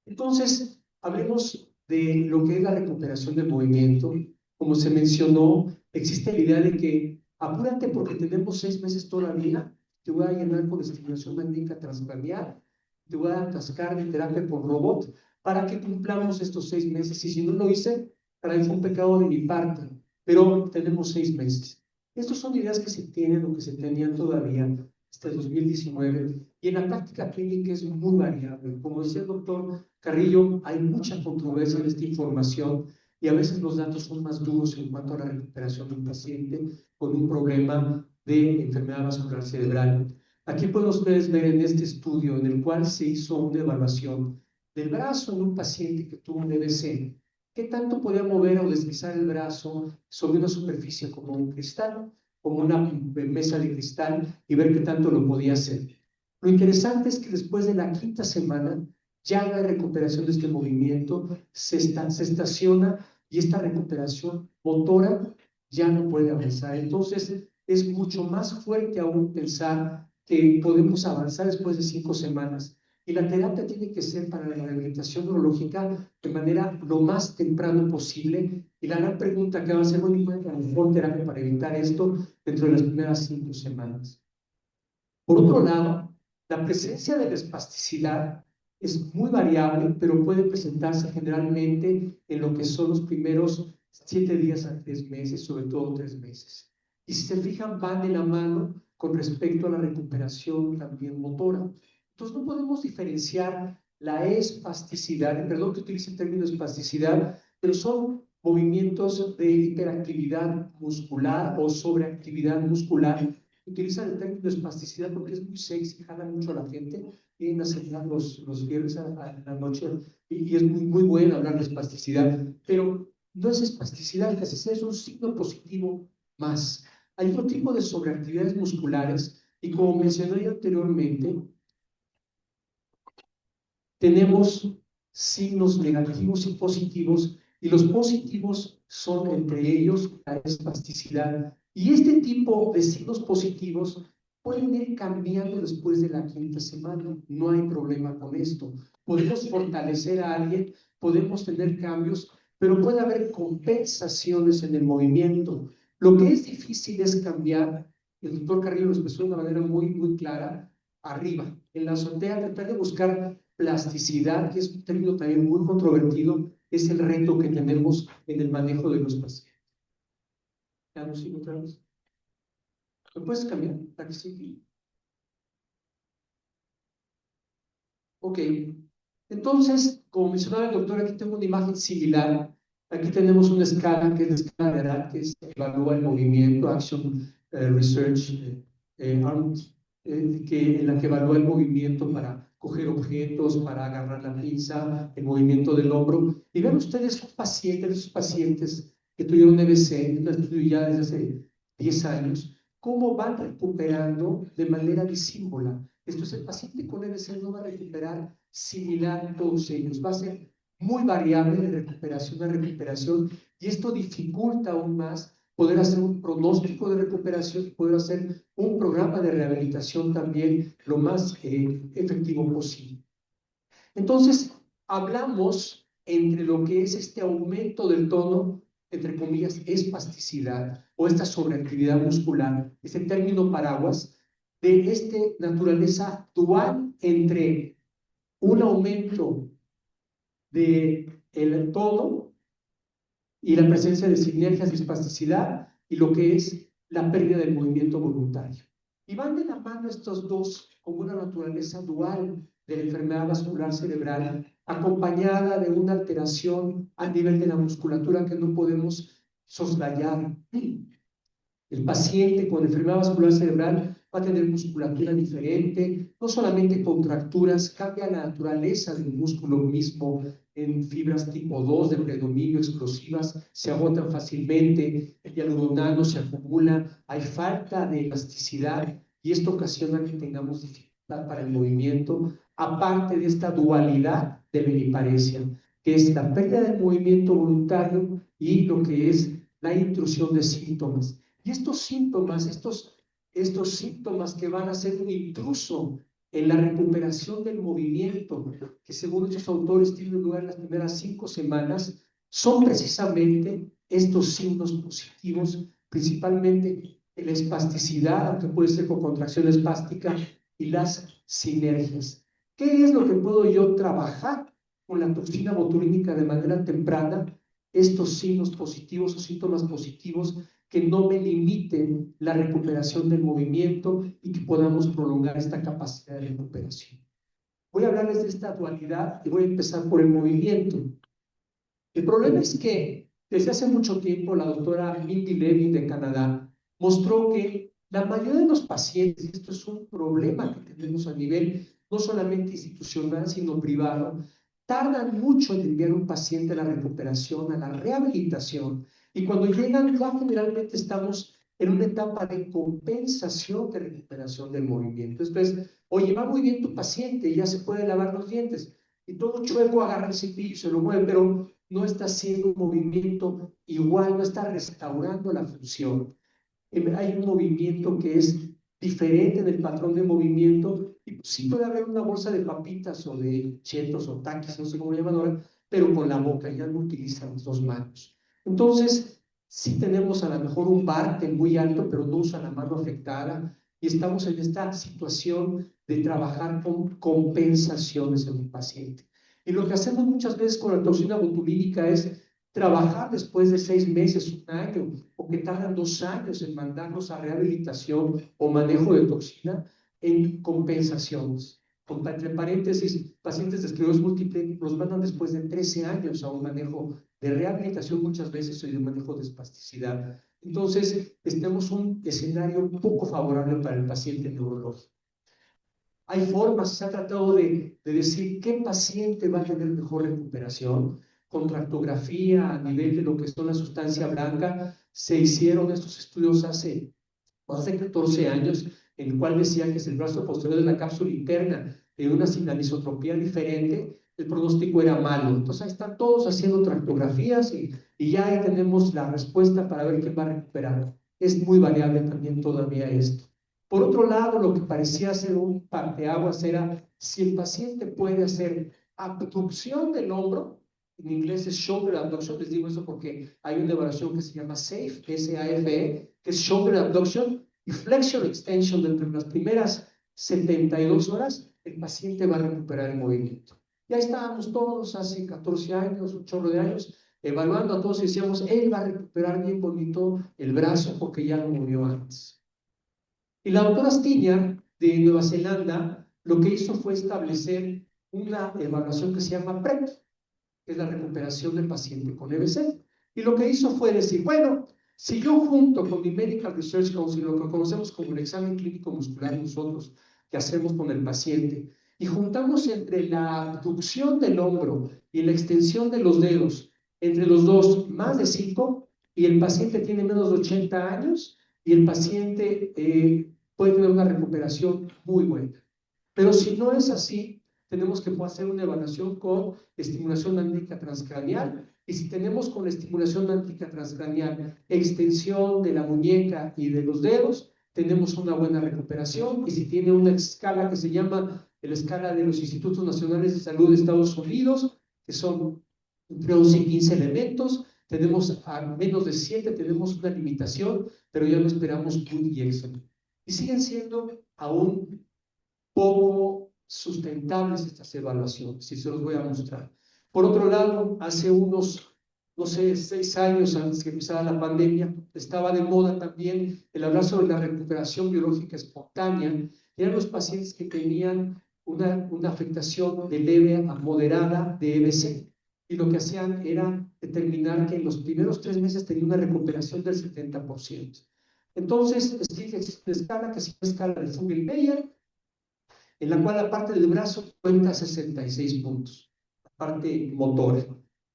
Entonces, hablemos de lo que es la recuperación del movimiento. Como se mencionó, existe la idea de que apúrate porque tenemos 6 meses todavía, te voy a llenar con estimulación magnética transcranial, te voy a atascar de terapia por robot para que cumplamos estos 6 meses. Y si no lo hice, para fue un pecado de mi parte, pero tenemos 6 meses. Estas son ideas que se tienen o que se tenían todavía hasta el 2019, y en la práctica clínica es muy variable. Como decía el doctor Carrillo, hay mucha controversia en esta información y a veces los datos son más duros en cuanto a la recuperación de un paciente con un problema de enfermedad vascular cerebral. Aquí pueden ustedes ver en este estudio en el cual se hizo una evaluación del brazo en un paciente que tuvo un EBC, qué tanto podía mover o deslizar el brazo sobre una superficie como un cristal, como una mesa de cristal, y ver qué tanto lo podía hacer. Lo interesante es que después de la 5ª semana ya la recuperación de este movimiento se estaciona y esta recuperación motora ya no puede avanzar. Entonces, es mucho más fuerte aún pensar que podemos avanzar después de 5 semanas. Y la terapia tiene que ser para la rehabilitación neurológica de manera lo más temprano posible. Y la gran pregunta que va a ser, bueno, ¿cuál es la mejor terapia para evitar esto dentro de las primeras 5 semanas? Por otro lado, la presencia de la espasticidad es muy variable, pero puede presentarse generalmente en lo que son los primeros 7 días a 3 meses, sobre todo 3 meses. Y si se fijan, van de la mano con respecto a la recuperación también motora. Entonces, no podemos diferenciar la espasticidad, perdón que utilice el término espasticidad, pero son movimientos de hiperactividad muscular o sobreactividad muscular. Utilizan el término espasticidad porque es muy sexy, jala mucho a la gente, vienen a cenar los viernes a la noche y es muy bueno hablar de espasticidad, pero no es espasticidad, la espasticidad es un signo positivo más. Hay otro tipo de sobreactividades musculares y como mencioné anteriormente, tenemos signos negativos y positivos, y los positivos son entre ellos la espasticidad. Y este tipo de signos positivos pueden ir cambiando después de la 5ª semana. No hay problema con esto. Podemos fortalecer a alguien, podemos tener cambios, pero puede haber compensaciones en el movimiento. Lo que es difícil es cambiar, el doctor Carrillo lo expresó de una manera muy clara, arriba, en la azotea, tratar de buscar plasticidad, que es un término también muy controvertido, es el reto que tenemos en el manejo de los pacientes. ¿Ya no sigo otra vez? ¿Me puedes cambiar para que siga? Ok. Entonces, como mencionaba el doctor, aquí tengo una imagen similar. Aquí tenemos una escala que es la escala de edad, que evalúa el movimiento, Action Research, en la que evalúa el movimiento para coger objetos, para agarrar la pinza, el movimiento del hombro. Y vean ustedes un paciente, de esos pacientes que tuvieron EBC, un estudio ya desde hace 10 años, cómo van recuperando de manera disímbola. Esto es, el paciente con EBC no va a recuperar similar a todos ellos, va a ser muy variable de recuperación a recuperación, y esto dificulta aún más poder hacer un pronóstico de recuperación y poder hacer un programa de rehabilitación también lo más efectivo posible. Entonces, hablamos entre lo que es este aumento del tono, entre comillas, espasticidad o esta sobreactividad muscular, este término paraguas, de esta naturaleza dual entre un aumento del tono y la presencia de sinergias y espasticidad y lo que es la pérdida del movimiento voluntario. Y van de la mano estos dos como una naturaleza dual de la enfermedad vascular cerebral, acompañada de una alteración a nivel de la musculatura que no podemos soslayar. El paciente con enfermedad vascular cerebral va a tener musculatura diferente, no solamente contracturas, cambia la naturaleza del músculo mismo en fibras tipo 2 de predominio explosivas, se agotan fácilmente, el hialuronano se acumula, hay falta de elasticidad y esto ocasiona que tengamos dificultad para el movimiento, aparte de esta dualidad de la hemiparesia, que es la pérdida del movimiento voluntario y lo que es la intrusión de síntomas. Y estos síntomas, estos síntomas que van a ser un intruso en la recuperación del movimiento, que según estos autores tienen lugar en las primeras 5 semanas, son precisamente estos signos positivos, principalmente la espasticidad, aunque puede ser con contracción espástica, y las sinergias. ¿Qué es lo que puedo yo trabajar con la toxina botulínica de manera temprana? Estos signos positivos o síntomas positivos que no me limiten la recuperación del movimiento y que podamos prolongar esta capacidad de recuperación. Voy a hablarles de esta dualidad y voy a empezar por el movimiento. El problema es que desde hace mucho tiempo la doctora Mindy Levy de Canadá mostró que la mayoría de los pacientes, y esto es un problema que tenemos a nivel no solamente institucional, sino privado, tardan mucho en enviar un paciente a la recuperación, a la rehabilitación, y cuando llegan ya generalmente estamos en una etapa de compensación de recuperación del movimiento. Esto es, oye, va muy bien tu paciente, ya se puede lavar los dientes, y todo chueco agarra el cepillo y se lo mueve, pero no está haciendo un movimiento igual, no está restaurando la función. Hay un movimiento que es diferente del patrón de movimiento, y sí puede haber una bolsa de papitas o de chetos o taquis, no sé cómo lo llaman ahora, pero con la boca, ya no utilizan las dos manos. Entonces, sí tenemos a lo mejor un barte muy alto, pero no usa la mano afectada, y estamos en esta situación de trabajar con compensaciones en el paciente. Y lo que hacemos muchas veces con la toxina botulínica es trabajar después de 6 meses, un año, o que tardan 2 años en mandarlos a rehabilitación o manejo de toxina en compensaciones. Entre paréntesis, pacientes de esclerosis múltiple los mandan después de 13 años a un manejo de rehabilitación muchas veces o de manejo de espasticidad. Entonces, tenemos un escenario poco favorable para el paciente neurológico. Hay formas, se ha tratado de decir qué paciente va a tener mejor recuperación. Con tractografía a nivel de lo que son la sustancia blanca, se hicieron estos estudios hace más de 14 años, en el cual decía que si el brazo posterior de la cápsula interna en una anisobtropía diferente, el pronóstico era malo. Entonces ahí están todos haciendo tractografías y ya ahí tenemos la respuesta para ver quién va a recuperar. Es muy variable también todavía esto. Por otro lado, lo que parecía ser un parteaguas era si el paciente puede hacer abducción del hombro, en inglés es shoulder abduction, les digo eso porque hay una evaluación que se llama SAFE, S-A-F-E, que es shoulder abduction, y flexion extension dentro de las primeras 72 horas, el paciente va a recuperar el movimiento. Ya estábamos todos hace 14 años, un chorro de años, evaluando a todos y decíamos, él va a recuperar bien bonito el brazo porque ya lo movió antes. Y la doctora Stiñar de Nueva Zelanda lo que hizo fue establecer una evaluación que se llama PREP, que es la recuperación del paciente con EBC. Y lo que hizo fue decir, bueno, si yo junto con mi Medical Research Council, lo que conocemos como el examen clínico muscular nosotros, que hacemos con el paciente, y juntamos entre la abducción del hombro y la extensión de los dedos, entre los dos más de 5, y el paciente tiene menos de 80 años, y el paciente puede tener una recuperación muy buena. Pero si no es así, tenemos que hacer una evaluación con estimulación magnética transcranial. Y si tenemos con estimulación magnética transcranial extensión de la muñeca y de los dedos, tenemos una buena recuperación. Y si tiene una escala que se llama la escala de los Institutos Nacionales de Salud de Estados Unidos, que son entre 11 y 15 elementos, tenemos a menos de 7, tenemos una limitación, pero ya no esperamos good y excellent. Y siguen siendo aún poco sustentables estas evaluaciones, y se los voy a mostrar. Por otro lado, hace unos, no sé, 6 años antes que empezara la pandemia, estaba de moda también el hablar sobre la recuperación biológica espontánea. Eran los pacientes que tenían una afectación de leve a moderada de EBC, y lo que hacían era determinar que en los primeros 3 meses tenía una recuperación del 70%. Entonces, existe una escala que se llama escala de Fugel-Meyer, en la cual la parte del brazo cuenta 66 puntos, la parte motora.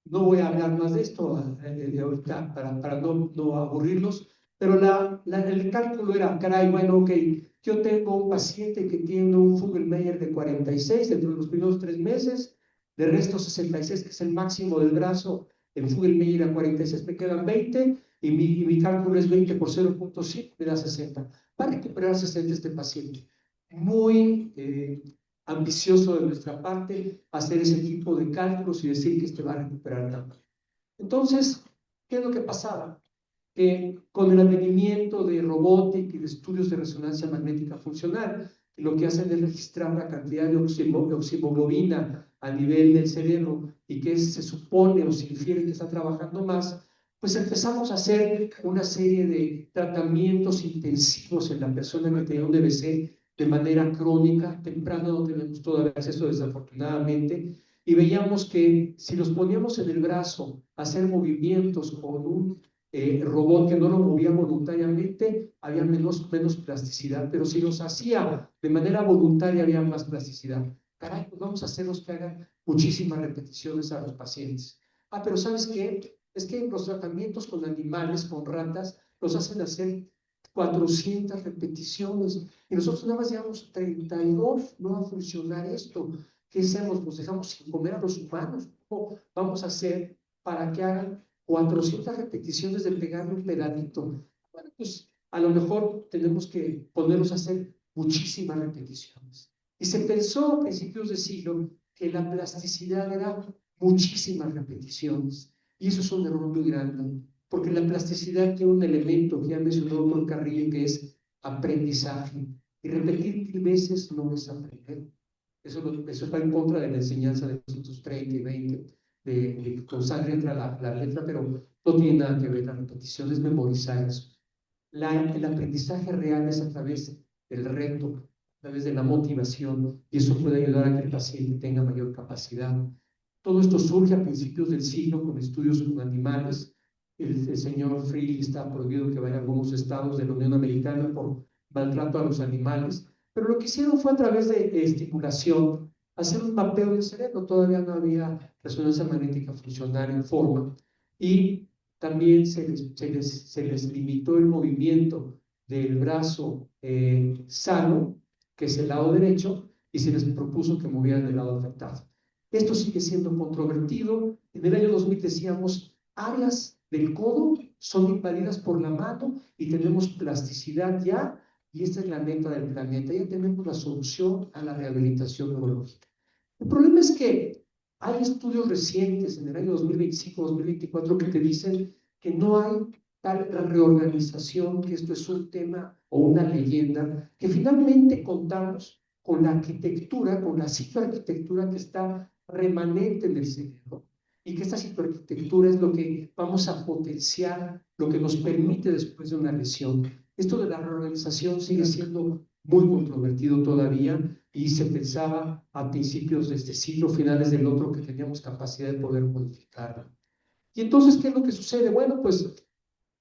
No voy a hablar más de esto de ahorita para no aburrirlos, pero el cálculo era, caray, bueno, ok, yo tengo un paciente que tiene un Fugel-Meyer de 46 dentro de los primeros 3 meses, de resto 66, que es el máximo del brazo, el Fugel-Meyer a 46 me quedan 20, y mi cálculo es 20 por 0.5, me da 60. Va a recuperar 60 este paciente. Muy ambicioso de nuestra parte hacer ese tipo de cálculos y decir que este va a recuperar tanto. Entonces, ¿qué es lo que pasaba? Que con el advenimiento de robótica y de estudios de resonancia magnética funcional, lo que hacen es registrar la cantidad de oximoglobina a nivel del cerebro y que se supone o se infiere que está trabajando más, pues empezamos a hacer una serie de tratamientos intensivos en la persona que tenía un DBC de manera crónica. Temprano no tenemos todavía acceso, desafortunadamente, y veíamos que si los poníamos en el brazo a hacer movimientos con un robot que no lo movía voluntariamente, había menos plasticidad, pero si los hacía de manera voluntaria había más plasticidad. Caray, pues vamos a hacerlos que hagan muchísimas repeticiones a los pacientes. Ah, pero ¿sabes qué? Es que los tratamientos con animales, con ratas, los hacen hacer 400 repeticiones y nosotros nada más llevamos 32, no va a funcionar esto. ¿Qué hacemos? ¿Nos dejamos sin comer a los humanos? ¿Cómo vamos a hacer para que hagan 400 repeticiones de pegarle un pedalito. Bueno, pues a lo mejor tenemos que ponernos a hacer muchísimas repeticiones. Y se pensó a principios de siglo que la plasticidad era muchísimas repeticiones. Y eso es un error muy grande, porque la plasticidad tiene un elemento que ya mencionó por Carrillo, que es aprendizaje. Y repetir 1000 veces no es aprender. Eso está en contra de la enseñanza de los 30 y 20, de con sangre entra la letra, pero no tiene nada que ver. La repetición es memorizar eso. El aprendizaje real es a través del reto, a través de la motivación, y eso puede ayudar a que el paciente tenga mayor capacidad. Todo esto surge a principios del siglo con estudios con animales. El señor Freely está prohibido que vaya a algunos estados de la Unión Americana por maltrato a los animales, pero lo que hicieron fue a través de estimulación, hacer un mapeo del cerebro. Todavía no había resonancia magnética funcional en forma, y también se les limitó el movimiento del brazo sano, que es el lado derecho, y se les propuso que movieran el lado afectado. Esto sigue siendo controvertido. En el año 2000 decíamos, áreas del codo son invadidas por la mano y tenemos plasticidad ya, y esta es la meta del planeta. Ya tenemos la solución a la rehabilitación neurológica. El problema es que hay estudios recientes en el año 2025-2024 que te dicen que no hay tal reorganización, que esto es un tema o una leyenda, que finalmente contamos con la arquitectura, con la citoarquitectura que está remanente en el cerebro, y que esta citoarquitectura es lo que vamos a potenciar, lo que nos permite después de una lesión. Esto de la reorganización sigue siendo muy controvertido todavía, y se pensaba a principios de este siglo, finales del otro, que teníamos capacidad de poder modificarla. Y entonces, ¿qué es lo que sucede? Bueno, pues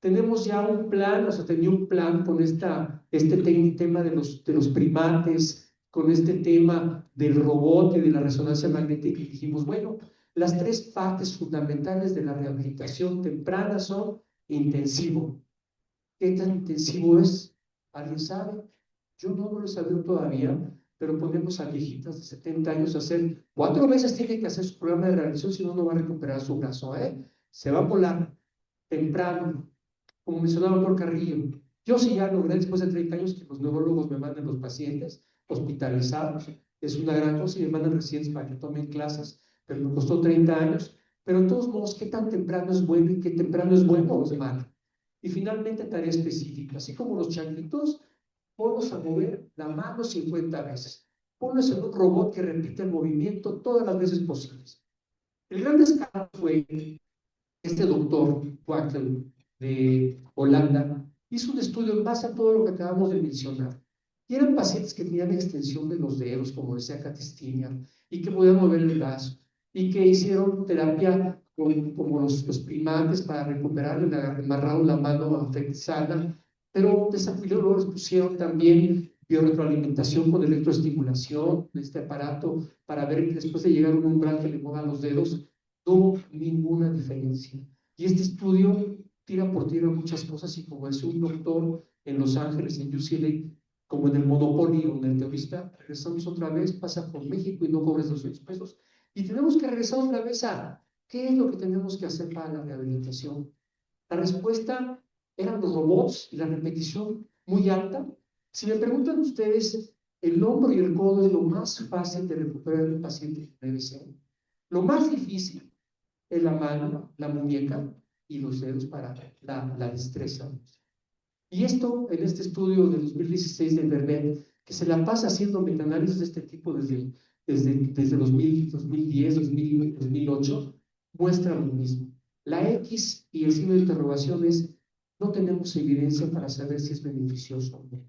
tenemos ya un plan, o sea, tenía un plan con este tema de los primates, con este tema del robot y de la resonancia magnética, y dijimos, bueno, las tres partes fundamentales de la rehabilitación temprana son intensivo. ¿Qué tan intensivo es? ¿Alguien sabe? Yo no lo he sabido todavía, pero ponemos a viejitas de 70 años a hacer 4 veces, tiene que hacer su programa de rehabilitación, si no, no va a recuperar su brazo, ¿eh? Se va a volar temprano, como mencionaba el doctor Carrillo. Yo sí ya logré después de 30 años que los neurólogos me manden los pacientes hospitalizados. Es una gran cosa, y me mandan residentes para que tomen clases, pero me costó 30 años. Pero en todos modos, ¿qué tan temprano es bueno y qué temprano es bueno o es malo? Y finalmente, tarea específica. Así como los changuitos, ponlos a mover la mano 50 veces. Ponlos en un robot que repite el movimiento todas las veces posibles. El gran escándalo fue este doctor Wackel de Holanda hizo un estudio en base a todo lo que acabamos de mencionar. Y eran pacientes que tenían extensión de los dedos, como decía Cat Stirner, y que podían mover el brazo, y que hicieron terapia como los primates para recuperarle, le amarraron la mano afectada, pero luego les pusieron también biorretroalimentación con electroestimulación, este aparato, para ver que después de llegar a un umbral que le muevan los dedos, no hubo ninguna diferencia. Y este estudio tira por tierra muchas cosas, y como decía un doctor en Los Ángeles, en UCLA, como en el Monopoly o en el Teorista, regresamos otra vez, pasa por México y no cobres 200 pesos. Y tenemos que regresar otra vez a ¿qué es lo que tenemos que hacer para la rehabilitación? La respuesta eran los robots y la repetición muy alta. Si me preguntan ustedes, el hombro y el codo es lo más fácil de recuperar en un paciente con PVC. Lo más difícil es la mano, la muñeca y los dedos para la destreza. Y esto, en este estudio de 2016 de Vernet, que se la pasa haciendo metaanálisis de este tipo desde 2010, 2008, muestra lo mismo. La X y el signo de interrogación es, no tenemos evidencia para saber si es beneficioso o no.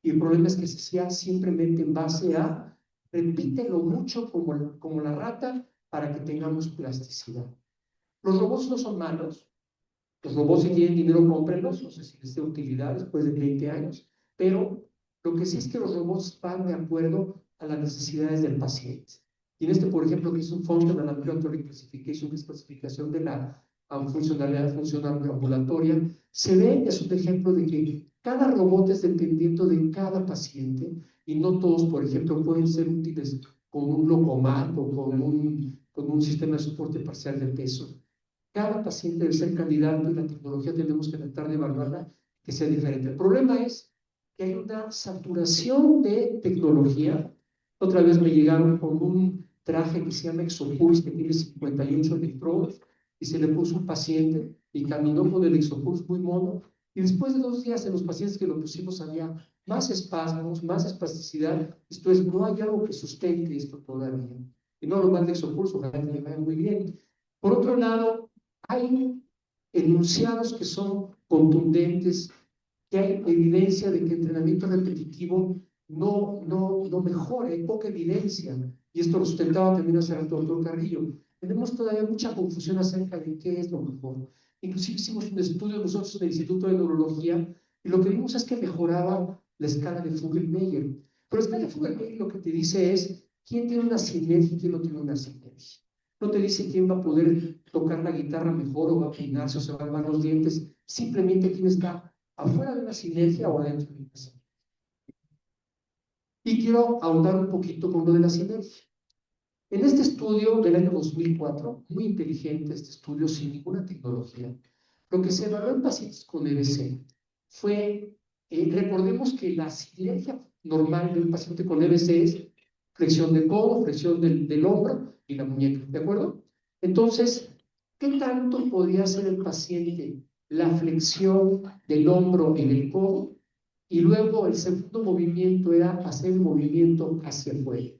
Y el problema es que se sea simplemente en base a, repítelo mucho como la rata para que tengamos plasticidad. Los robots no son malos. Los robots, si tienen dinero, cómprenlos. No sé si les dé utilidad después de 20 años. Pero lo que sí es que los robots van de acuerdo a las necesidades del paciente. Y en este, por ejemplo, que es un Functional Ambulatory Classification, que es clasificación de la funcionalidad funcional ambulatoria, se ve, es un ejemplo de que cada robot es dependiendo de cada paciente, y no todos, por ejemplo, pueden ser útiles con un Locomat o con un sistema de soporte parcial de peso. cada paciente debe ser candidato y la tecnología tenemos que tratar de evaluarla que sea diferente. El problema es que hay una saturación de tecnología. Otra vez me llegaron con un traje que se llama Exopulse, que tiene 58 electrodos, y se le puso un paciente y caminó con el Exopulse muy mono. Y después de 2 días en los pacientes que lo pusimos había más espasmos, más espasticidad. Esto es, no hay algo que sustente esto todavía. Y no lo mal de Exopulse, ojalá que le vaya muy bien. Por otro lado, hay enunciados que son contundentes, que hay evidencia de que el entrenamiento repetitivo no mejora, hay poca evidencia, y esto lo sustentaba también hace rato el doctor Carrillo. Tenemos todavía mucha confusión acerca de qué es lo mejor. Inclusive hicimos un estudio nosotros en el Instituto de Neurología, y lo que vimos es que mejoraba la escala de Fugel-Meyer. Pero la escala de Fugel-Meyer lo que te dice es quién tiene una sinergia y quién no tiene una sinergia. No te dice quién va a poder tocar la guitarra mejor o va a peinarse o se va a lavar los dientes, simplemente quién está afuera de una sinergia o adentro de una sinergia. Y quiero ahondar un poquito con lo de la sinergia. En este estudio del año 2004, muy inteligente este estudio sin ninguna tecnología, lo que se evaluó en pacientes con EBC fue, recordemos que la sinergia normal de un paciente con EBC es flexión de codo, flexión del hombro y la muñeca, ¿de acuerdo? Entonces, ¿qué tanto podría hacer el paciente la flexión del hombro en el codo? Y luego el segundo movimiento era hacer el movimiento hacia afuera.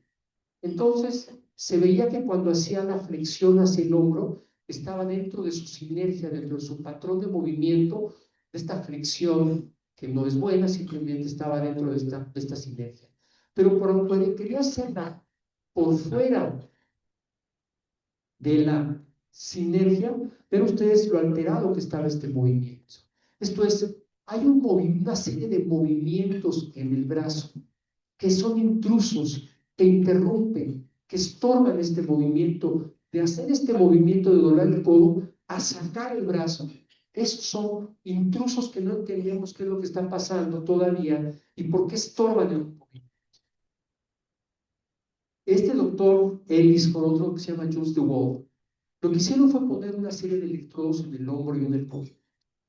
Entonces, se veía que cuando hacía la flexión hacia el hombro, estaba dentro de su sinergia, dentro de su patrón de movimiento, de esta flexión, que no es buena, simplemente estaba dentro de esta sinergia. Pero cuando quería hacerla por fuera de la sinergia, ven ustedes lo alterado que estaba este movimiento. Esto es, hay una serie de movimientos en el brazo que son intrusos, que interrumpen, que estorban este movimiento, de hacer este movimiento de doblar el codo a sacar el brazo. Esos son intrusos que no entendemos qué es lo que está pasando todavía y por qué estorban el movimiento. Este doctor Ellis con otro que se llama Jules DeWolf, lo que hicieron fue poner una serie de electrodos en el hombro y en el codo.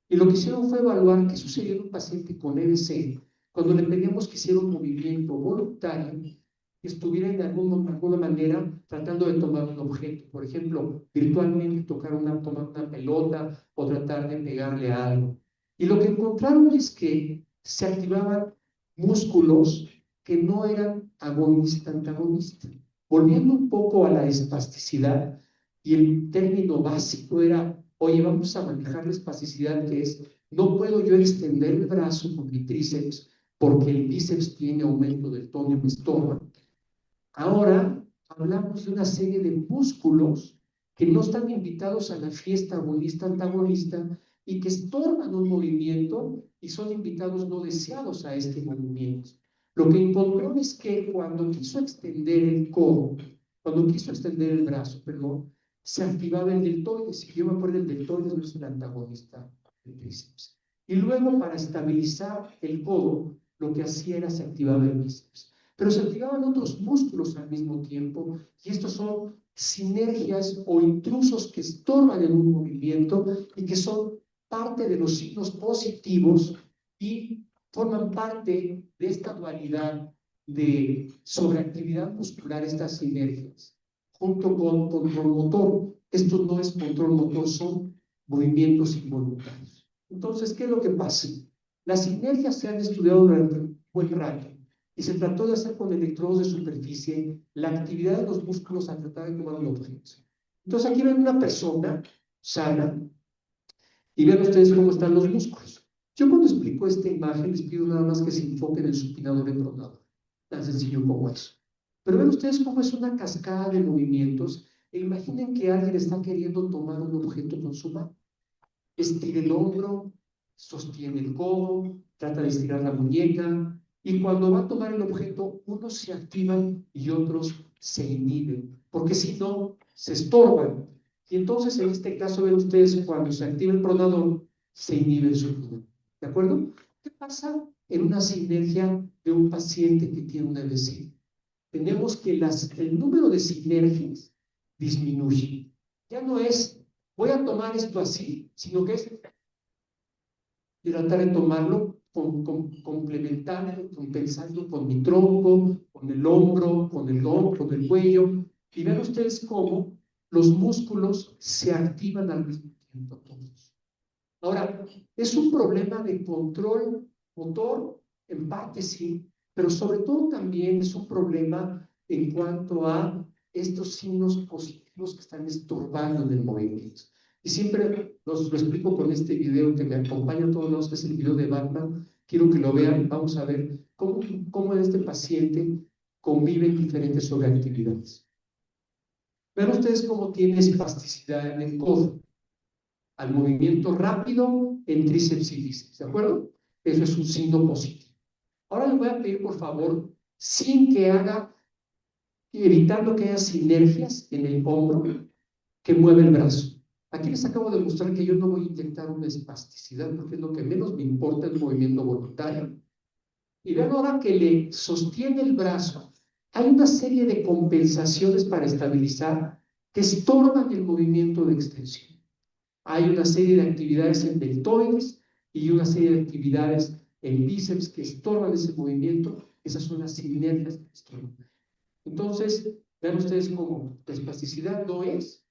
Y lo que hicieron fue evaluar qué sucedía en un paciente con EBC cuando le pedíamos que hiciera un movimiento voluntario que estuviera de alguna manera tratando de tomar un objeto. Por ejemplo, virtualmente tomar una pelota o tratar de pegarle a algo. Y lo que encontraron es que se activaban músculos que no eran agonista-antagonista. Volviendo un poco a la espasticidad, y el término básico era, oye, vamos a manejar la espasticidad, que es, no puedo yo extender el brazo con mi tríceps porque el bíceps tiene aumento del tono y me estorba. Ahora hablamos de una serie de músculos que no están invitados a la fiesta agonista-antagonista y que estorban un movimiento y son invitados no deseados a este movimiento. Lo que encontró es que cuando quiso extender el codo, cuando quiso extender el brazo, perdón, se activaba el deltoides. Si yo me acuerdo, el deltoides no es el antagonista del bíceps. Y luego, para estabilizar el codo, lo que hacía era se activaba el bíceps. Pero se activaban otros músculos al mismo tiempo, y estos son sinergias o intrusos que estorban en un movimiento y que son parte de los signos positivos y forman parte de esta dualidad de sobreactividad muscular, estas sinergias, junto con control motor. Esto no es control motor, son movimientos involuntarios. Entonces, ¿qué es lo que pasa? Las sinergias se han estudiado durante un buen rato y se trató de hacer con electrodos de superficie la actividad de los músculos al tratar de tomar un objeto. Entonces, aquí ven una persona sana y vean ustedes cómo están los músculos. Yo cuando explico esta imagen les pido nada más que se enfoquen en el supinador entronador, tan sencillo como eso. Pero ven ustedes cómo es una cascada de movimientos e imaginen que alguien está queriendo tomar un objeto con su mano. Estira el hombro, sostiene el codo, trata de estirar la muñeca, y cuando va a tomar el objeto, unos se activan y otros se inhiben, porque si no, se estorban. Y entonces, en este caso, ven ustedes, cuando se activa el pronador, se inhibe el supinador. ¿De acuerdo? ¿Qué pasa en una sinergia de un paciente que tiene una EBC? Tenemos que el número de sinergias disminuye. Ya no es, voy a tomar esto así, sino que es tratar de tomarlo complementando, compensando con mi tronco, con el hombro, con el cuello. Y vean ustedes cómo los músculos se activan al mismo tiempo todos. Ahora, es un problema de control motor, en parte sí, pero sobre todo también es un problema en cuanto a estos signos positivos que están estorbando en el movimiento. Y siempre lo explico con este video que me acompaña a todos los que es el video de Batman. Quiero que lo vean, vamos a ver cómo este paciente convive en diferentes sobreactividades. Vean ustedes cómo tiene espasticidad en el codo, al movimiento rápido en tríceps y bíceps, ¿de acuerdo? Eso es un signo positivo. Ahora les voy a pedir, por favor, sin que haga, evitando que haya sinergias en el hombro, que mueve el brazo. Aquí les acabo de mostrar que yo no voy a intentar una espasticidad, porque es lo que menos me importa el movimiento voluntario. Y vean ahora que le sostiene el brazo. Hay una serie de compensaciones para estabilizar que estorban el movimiento de extensión. Hay una serie de actividades en deltoides y una serie de actividades en bíceps que estorban ese movimiento. Esas son las sinergias que estorban. Entonces, vean ustedes cómo la espasticidad no es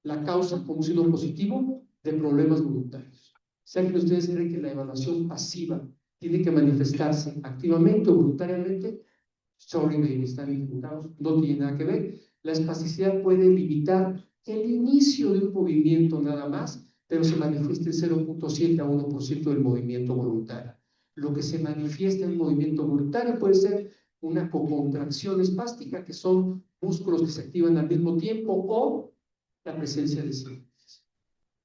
la causa como signo positivo de problemas voluntarios. O sea que ustedes creen que la evaluación pasiva tiene que manifestarse activamente o voluntariamente. Sorry, baby, están equivocados, no tiene nada que ver. La espasticidad puede limitar el inicio de un movimiento nada más, pero se manifiesta en 0.7 a 1% del movimiento voluntario. Lo que se manifiesta en el movimiento voluntario puede ser una cocontracción espástica, que son músculos que se activan al mismo tiempo, o la presencia de sinergias.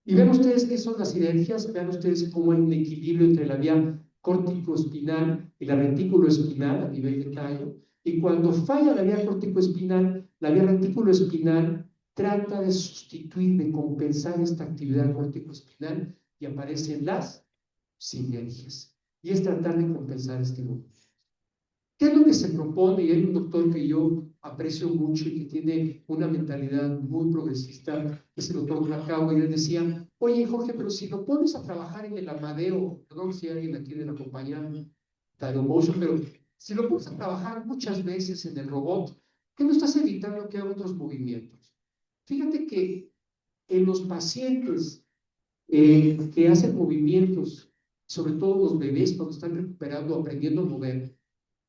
Y ven ustedes qué son las sinergias, vean ustedes cómo hay un equilibrio entre la vía córtico-espinal y la retículo-espinal a nivel de tallo. Y cuando falla la vía córtico-espinal, la vía retículo-espinal trata de sustituir, de compensar esta actividad córtico-espinal y aparecen las sinergias. Y es tratar de compensar este movimiento. ¿Qué es lo que se propone? Y hay un doctor que yo aprecio mucho y que tiene una mentalidad muy progresista, es el doctor Bracao, y él decía, oye Jorge, pero si lo pones a trabajar en el Amadeo, perdón si alguien aquí de la compañía Tyromotion, pero si lo pones a trabajar muchas veces en el robot, ¿qué no estás evitando que haga otros movimientos? Fíjate que en los pacientes que hacen movimientos, sobre todo los bebés cuando están recuperando, aprendiendo a mover,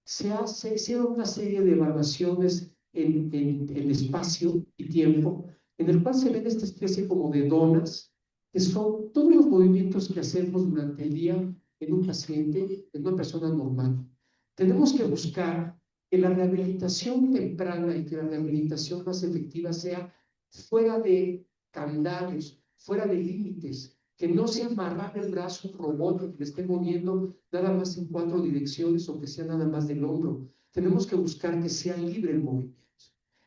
se hicieron una serie de evaluaciones en espacio y tiempo, en el cual se ven esta especie como de donas, que son todos los movimientos que hacemos durante el día en un paciente, en una persona normal. Tenemos que buscar que la rehabilitación temprana y que la rehabilitación más efectiva sea fuera de candadios, fuera de límites, que no sea amarrar el brazo un robot que le esté moviendo nada más en 4 direcciones o que sea nada más del hombro. Tenemos que buscar que sea libre el movimiento.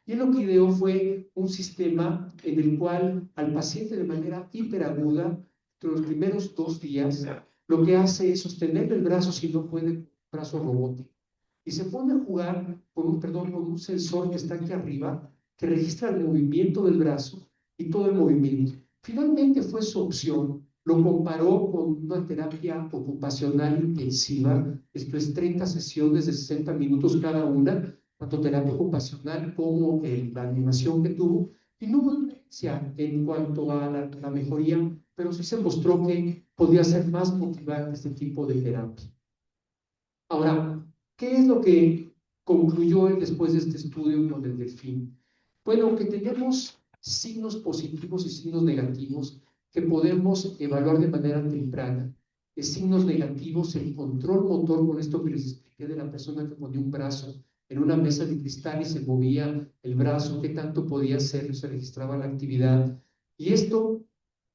Y lo que ideó fue un sistema en el cual al paciente de manera hiperaguda, entre los primeros 2 días, lo que hace es sostener el brazo si no puede, brazo robótico. Y se pone a jugar con un sensor que está aquí arriba, que registra el movimiento del brazo y todo el movimiento. Finalmente fue su opción, lo comparó con una terapia ocupacional intensiva, esto es 30 sesiones de 60 minutos cada una, tanto terapia ocupacional como la animación que tuvo, y no hubo diferencia en cuanto a la mejoría, pero sí se mostró que podía ser más motivante este tipo de terapia. Ahora, ¿qué es lo que concluyó él después de este estudio con el delfín? Bueno, que tenemos signos positivos y signos negativos que podemos evaluar de manera temprana. Signos negativos, el control motor, con esto que les expliqué de la persona que ponía un brazo en una mesa de cristal y se movía el brazo, qué tanto podía hacer, se registraba la actividad. Y esto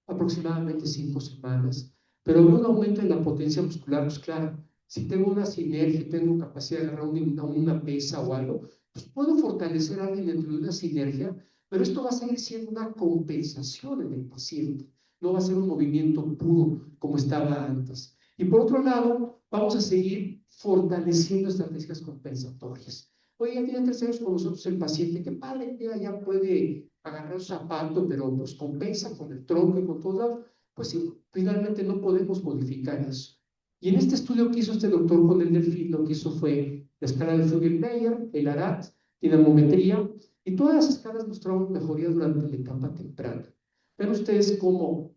aproximadamente 5 semanas. Pero un aumento en la potencia muscular, pues claro, si tengo una sinergia, tengo capacidad de agarrar una pesa o algo, pues puedo fortalecer a alguien dentro de una sinergia, pero esto va a seguir siendo una compensación en el paciente, no va a ser un movimiento puro como estaba antes. Y por otro lado, vamos a seguir fortaleciendo estrategias compensatorias. Oye, ya tiene 3 años con nosotros el paciente, qué padre, ya puede agarrar el zapato, pero pues compensa con el tronco y con todo, pues sí, finalmente no podemos modificar eso. Y en este estudio que hizo este doctor con el delfín, lo que hizo fue la escala de Fugel-Meyer, el ARAT, dinamometría, y todas las escalas mostraron mejoría durante la etapa temprana. Ven ustedes cómo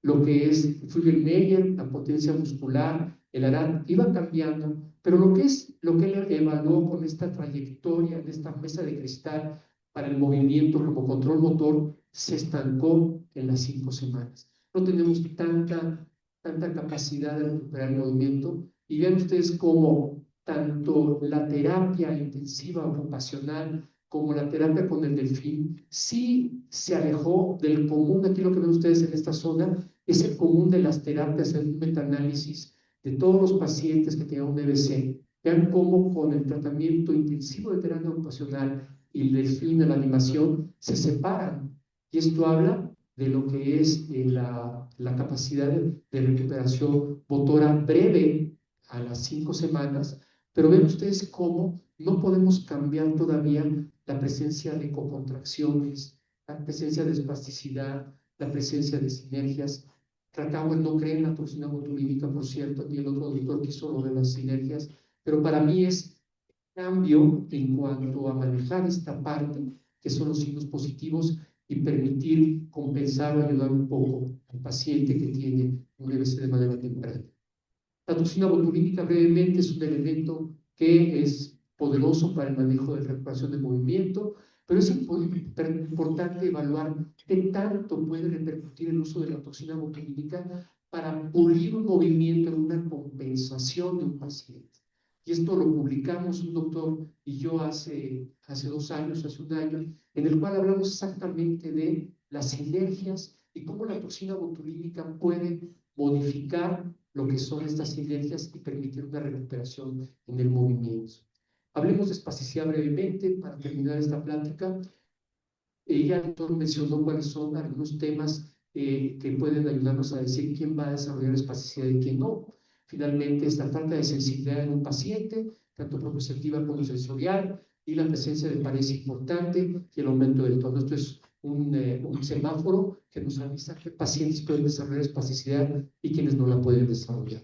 lo que es Fugel-Meyer, la potencia muscular, el ARAT, iba cambiando, pero lo que él evaluó con esta trayectoria, en esta mesa de cristal para el movimiento como control motor, se estancó en las 5 semanas. No tenemos tanta capacidad de recuperar el movimiento, y vean ustedes cómo tanto la terapia intensiva ocupacional como la terapia con el delfín sí se alejó del común. Aquí lo que ven ustedes en esta zona es el común de las terapias en un metaanálisis de todos los pacientes que tenían un EBC. Vean cómo con el tratamiento intensivo de terapia ocupacional y el delfín de la animación se separan. Y esto habla de lo que es la capacidad de recuperación motora breve a las 5 semanas, pero ven ustedes cómo no podemos cambiar todavía la presencia de cocontracciones, la presencia de espasticidad, la presencia de sinergias. Krakauer no cree en la toxina botulínica, por cierto, ni el otro doctor que hizo lo de las sinergias, pero para mí es cambio en cuanto a manejar esta parte, que son los signos positivos, y permitir compensar o ayudar un poco al paciente que tiene un EBC de manera temprana. La toxina botulínica brevemente es un elemento que es poderoso para el manejo de recuperación de movimiento, pero es importante evaluar qué tanto puede repercutir el uso de la toxina botulínica para pulir un movimiento en una compensación de un paciente. Y esto lo publicamos un doctor y yo hace 2 años, hace un año, en el cual hablamos exactamente de las sinergias y cómo la toxina botulínica puede modificar lo que son estas sinergias y permitir una recuperación en el movimiento. Hablemos de espasticidad brevemente para terminar esta plática. Ya el doctor mencionó cuáles son algunos temas que pueden ayudarnos a decir quién va a desarrollar espasticidad y quién no. Finalmente, esta falta de sensibilidad en un paciente, tanto propioceptiva como sensorial, y la presencia de pares importante y el aumento del tono. Esto es un semáforo que nos avisa qué pacientes pueden desarrollar espasticidad y quienes no la pueden desarrollar.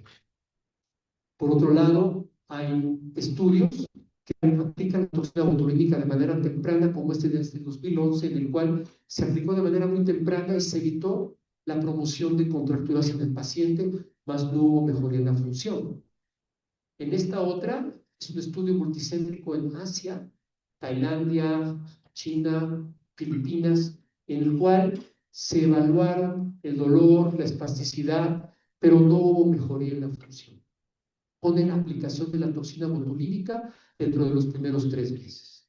Por otro lado, hay estudios que aplican la toxina botulínica de manera temprana, como este desde el 2011, en el cual se aplicó de manera muy temprana y se evitó la promoción de contracturas en el paciente, más no hubo mejoría en la función. En esta otra, es un estudio multicéntrico en Asia, Tailandia, China, Filipinas, en el cual se evaluaron el dolor, la espasticidad, pero no hubo mejoría en la función. Ponen aplicación de la toxina botulínica dentro de los primeros 3 meses.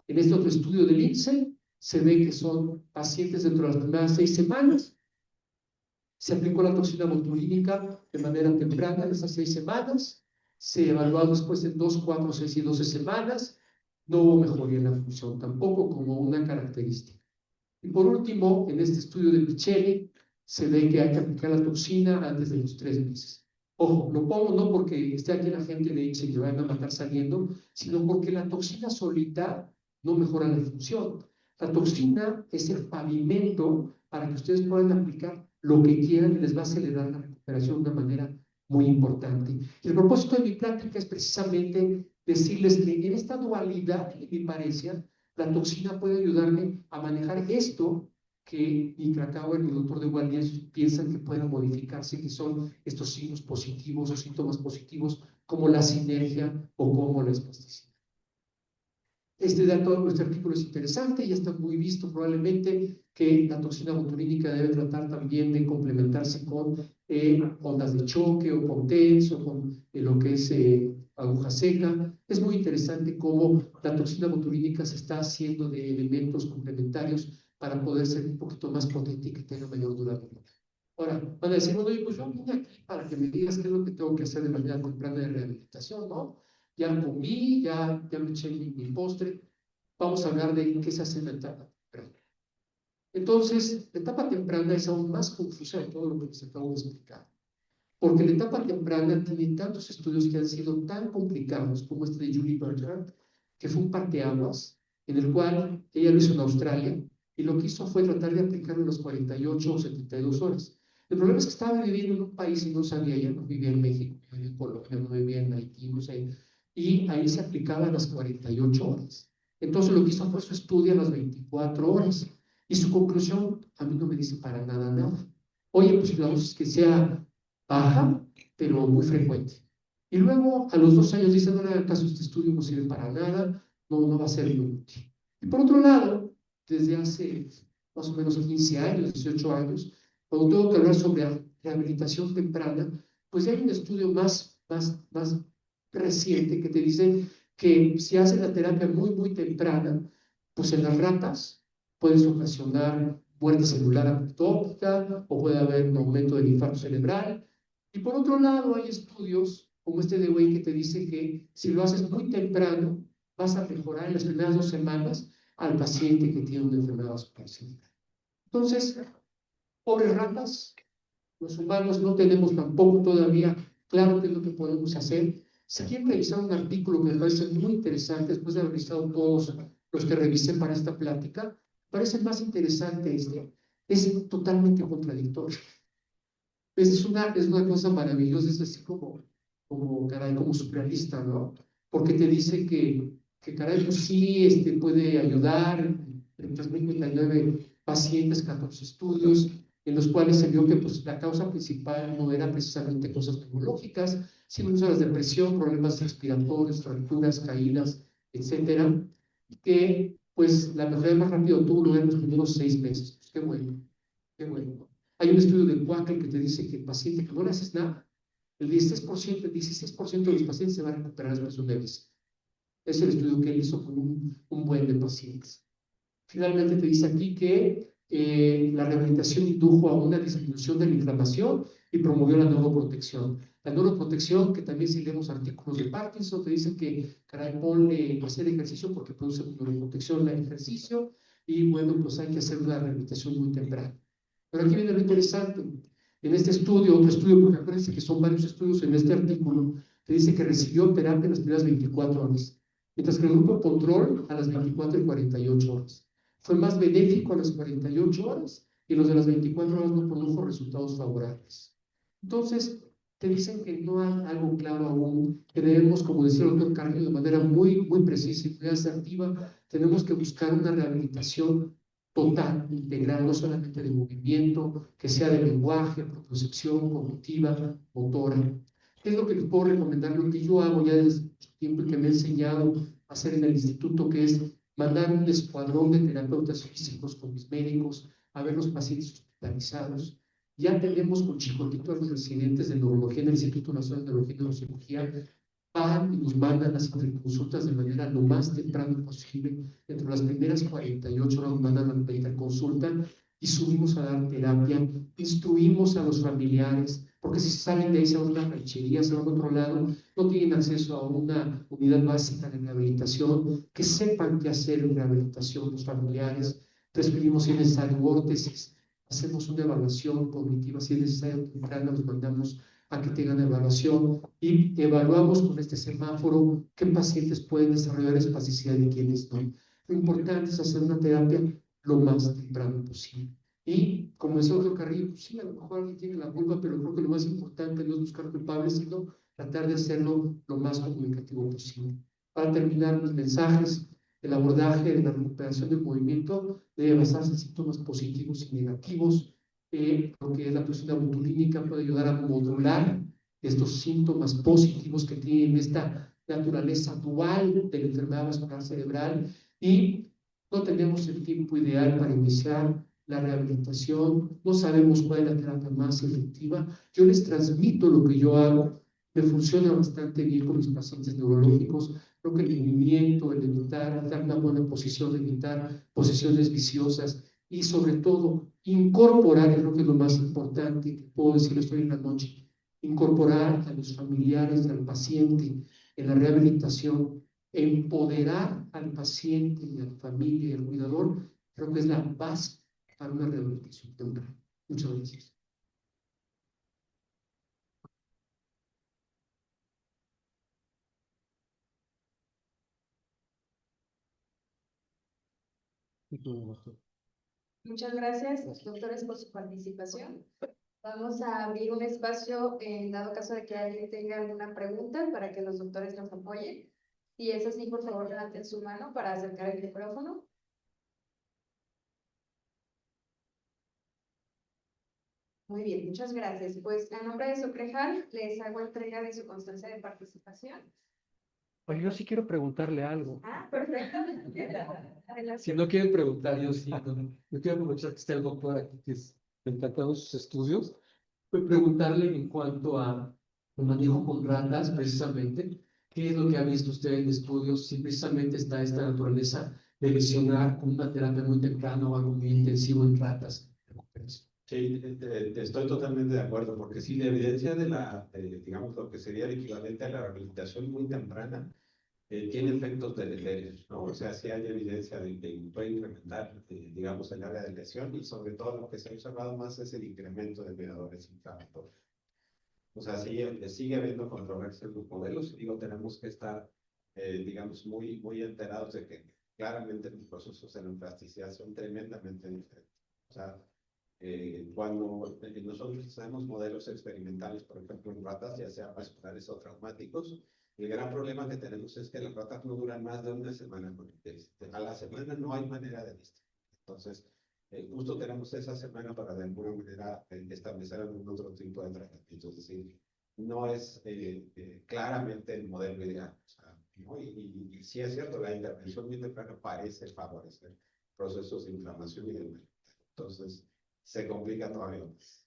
En este otro estudio del INSEE se ve que son pacientes dentro de las primeras 6 semanas. Se aplicó la toxina botulínica de manera temprana en esas 6 semanas. Se evaluó después en 2, 4, 6 y 12 semanas. No hubo mejoría en la función tampoco como una característica. Y por último, en este estudio de Pichelli, se ve que hay que aplicar la toxina antes de los 3 meses. Ojo, lo pongo no porque esté aquí la gente de INSEE y que vayan a matar saliendo, sino porque la toxina solita no mejora la función. La toxina es el pavimento para que ustedes puedan aplicar lo que quieran y les va a acelerar la recuperación de una manera muy importante. Y el propósito de mi plática es precisamente decirles que en esta dualidad de mi parecia, la toxina puede ayudarme a manejar esto que ni Krakauer ni el doctor de Guardias piensan que puedan modificarse, que son estos signos positivos o síntomas positivos, como la sinergia o como la espasticidad. Este artículo es interesante, ya está muy visto probablemente que la toxina botulínica debe tratar también de complementarse con ondas de choque o con TENS o con lo que es aguja seca. Es muy interesante cómo la toxina botulínica se está haciendo de elementos complementarios para poder ser un poquito más potente y que tenga mayor durabilidad. Ahora, van a decir, bueno, pues yo vine aquí para que me digas qué es lo que tengo que hacer de manera temprana de rehabilitación, ¿no? Ya comí, ya me eché mi postre. Vamos a hablar de qué se hace en la etapa temprana. Entonces, la etapa temprana es aún más confusa de todo lo que les acabo de explicar. Porque la etapa temprana tiene tantos estudios que han sido tan complicados como este de Julie Bertrand, que fue un parteaguas, en el cual ella lo hizo en Australia, y lo que hizo fue tratar de aplicarlo en las 48 o 72 horas. El problema es que estaba viviendo en un país y no sabía, ya no vivía en México, no vivía en Colombia, no vivía en Haití, no sé, y ahí se aplicaba a las 48 horas. Entonces lo que hizo fue su estudio a las 24 horas. Y su conclusión a mí no me dice para nada, nada. Oye, pues la dosis que sea baja, pero muy frecuente. Y luego a los 2 años dice, no le hagan caso, este estudio no sirve para nada, no va a ser muy útil. Y por otro lado, desde hace más o menos 15 años, 18 años, cuando tengo que hablar sobre rehabilitación temprana, pues hay un estudio más reciente que te dice que si haces la terapia muy temprana, pues en las ratas puedes ocasionar muerte celular apoptótica o puede haber un aumento del infarto cerebral. Y por otro lado, hay estudios como este de Wayne que te dice que si lo haces muy temprano, vas a mejorar en las primeras 2 semanas al paciente que tiene una enfermedad vascular cerebral. Entonces, pobres ratas, los humanos no tenemos tampoco todavía claro qué es lo que podemos hacer. Si quieren revisar un artículo que me parece muy interesante, después de haber revisado todos los que revisé para esta plática, parece más interesante este. Es totalmente contradictorio. Es una cosa maravillosa, es así caray, como surrealista, ¿no? Porque te dice caray, pues sí, puede ayudar en 3.059 pacientes, 14 estudios, en los cuales se vio que pues, la causa principal no era precisamente cosas neurológicas, sino las depresión, problemas respiratorios, fracturas, caídas, etcétera, y que pues la mejoría más rápido tuvo lugar en los primeros 6 meses. Pues, qué bueno, qué bueno. Hay un estudio de Quaker que te dice que el paciente que no le haces nada, el 16% de los pacientes se van a recuperar después de un mes. Es el estudio que él hizo con un buen de pacientes. Finalmente te dice aquí que la rehabilitación indujo a una disminución de la inflamación y promovió la neuroprotección. La neuroprotección, que también si leemos artículos de Parkinson, te dicen que, caray, ponle a hacer ejercicio porque produce neuroprotección el ejercicio y bueno, pues hay que hacer una rehabilitación muy temprana. Pero aquí viene lo interesante. En este estudio, otro estudio, porque acuérdense que son varios estudios en este artículo, te dice que recibió terapia en las primeras 24 horas, mientras que el grupo control a las 24 y 48 horas. Fue más benéfico a las 48 horas y los de las 24 horas no produjo resultados favorables. Entonces, te dicen que no hay algo claro aún, que debemos, como decía el doctor Carrillo, de manera muy precisa y muy asertiva, tenemos que buscar una rehabilitación total, integral, no solamente de movimiento, que sea de lenguaje, propiocepción, cognitiva, motora. ¿Qué es lo que les puedo recomendar? Lo que yo hago ya desde mucho tiempo y que me he enseñado a hacer en el instituto, que es mandar un escuadrón de terapeutas físicos con mis médicos a ver los pacientes hospitalizados. Ya tenemos con Chicotito a los residentes de neurología en el Instituto Nacional de Neurología y Neurocirugía, van y nos mandan las interconsultas de manera lo más temprano posible. Entre las primeras 48 horas nos mandan la interconsulta y subimos a dar terapia, instruimos a los familiares, porque si salen de ahí se van a una ranchería, se van a otro lado, no tienen acceso a una unidad básica de rehabilitación, que sepan qué hacer en rehabilitación los familiares, prescribimos si es necesario órtesis, hacemos una evaluación cognitiva, si es necesario temprana, los mandamos a que tengan evaluación y evaluamos con este semáforo qué pacientes pueden desarrollar espasticidad y quiénes no. Lo importante es hacer una terapia lo más temprano posible. Y como decía otro Carrillo, pues sí, a lo mejor alguien tiene la culpa, pero creo que lo más importante no es buscar culpables, sino tratar de hacerlo lo más comunicativo posible. Para terminar mis mensajes, el abordaje de la recuperación del movimiento debe basarse en síntomas positivos y negativos, lo que es la toxina botulínica puede ayudar a modular estos síntomas positivos que tienen esta naturaleza dual de la enfermedad vascular cerebral y no tenemos el tiempo ideal para iniciar la rehabilitación, no sabemos cuál es la terapia más efectiva. Yo les transmito lo que yo hago, me funciona bastante bien con mis pacientes neurológicos. Creo que el movimiento, el evitar, dar una buena posición, evitar posiciones viciosas y sobre todo incorporar, creo que es lo más importante que puedo decirles hoy en la noche, incorporar a los familiares del paciente en la rehabilitación, empoderar al paciente y a la familia y al cuidador, creo que es la base para una rehabilitación temprana. Muchas gracias.
Muchas gracias, doctores, por su participación. Vamos a abrir un espacio en dado caso de que alguien tenga alguna pregunta para que los doctores nos apoyen. Si es así, por favor, levanten su mano para acercar el micrófono. Muy bien, muchas gracias. Pues en nombre de Soprejal les hago entrega de su constancia de participación.
Oye, yo sí quiero preguntarle algo.
Ah, perfecto. Adelante.
Si no quieren preguntar, yo sí. Yo quiero aprovechar que está el doctor aquí, que me encantaron sus estudios. Fue preguntarle en cuanto a el manejo con ratas, precisamente, qué es lo que ha visto usted en estudios, si precisamente está esta naturaleza de lesionar con una terapia muy temprana o algo muy intensivo en ratas.
Sí, estoy totalmente de acuerdo, porque sí, la evidencia digamos, lo que sería el equivalente a la rehabilitación muy temprana, tiene efectos deleterios, ¿no? O sea, sí hay evidencia de que puede incrementar, digamos, el área de lesión y sobre todo lo que se ha observado más es el incremento de mediadores inflamatorios. O sea, sigue habiendo controversia en los modelos y digo, tenemos que estar, digamos, muy enterados de que claramente los procesos de neuroplasticidad son tremendamente diferentes. O sea, cuando nosotros hacemos modelos experimentales, por ejemplo, en ratas, ya sea vasculares o traumáticos, el gran problema que tenemos es que las ratas no duran más de una semana con el test. A la semana no hay manera de listar. Entonces, justo tenemos esa semana para de alguna manera establecer algún otro tipo de tratamiento. Es decir, no es claramente el modelo ideal. O sea, ¿no? Y sí es cierto, la intervención muy temprana parece favorecer procesos de inflamación y de entonces se complica todavía más.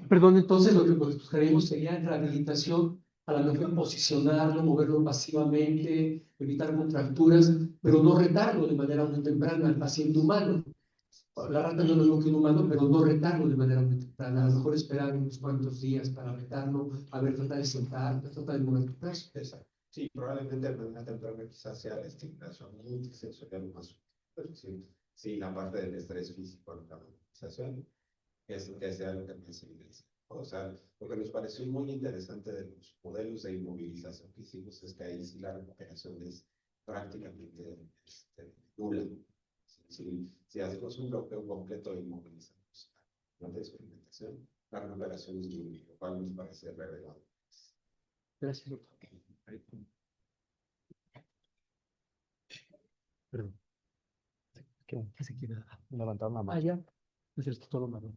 Perdón, entonces lo que buscaríamos sería en rehabilitación, a lo mejor posicionarlo, moverlo pasivamente, evitar contracturas, pero no retarlo de manera muy temprana al paciente humano. La rata no es lo mismo que un humano, pero no retarlo de manera muy temprana. A lo mejor esperar unos cuantos días para retarlo, a ver, trata de sentar, trata de mover tu brazo.
Exacto. Sí, probablemente de manera temprana quizás sea la estimulación multisensorial más. Pero sí, sí, la parte del estrés físico, la movilización, es lo que sea lo que más evidencia. O sea, lo que nos pareció muy interesante de los modelos de inmovilización que hicimos es que ahí sí la recuperación es prácticamente nula. Si hacemos un bloqueo completo de inmovilizamos la experimentación, la recuperación es nula, lo cual nos parece relevante.
Gracias, doctor. Perdón. ¿Qué se quiere?
Levantar la mano.
Ah, ya. Es el todo malo.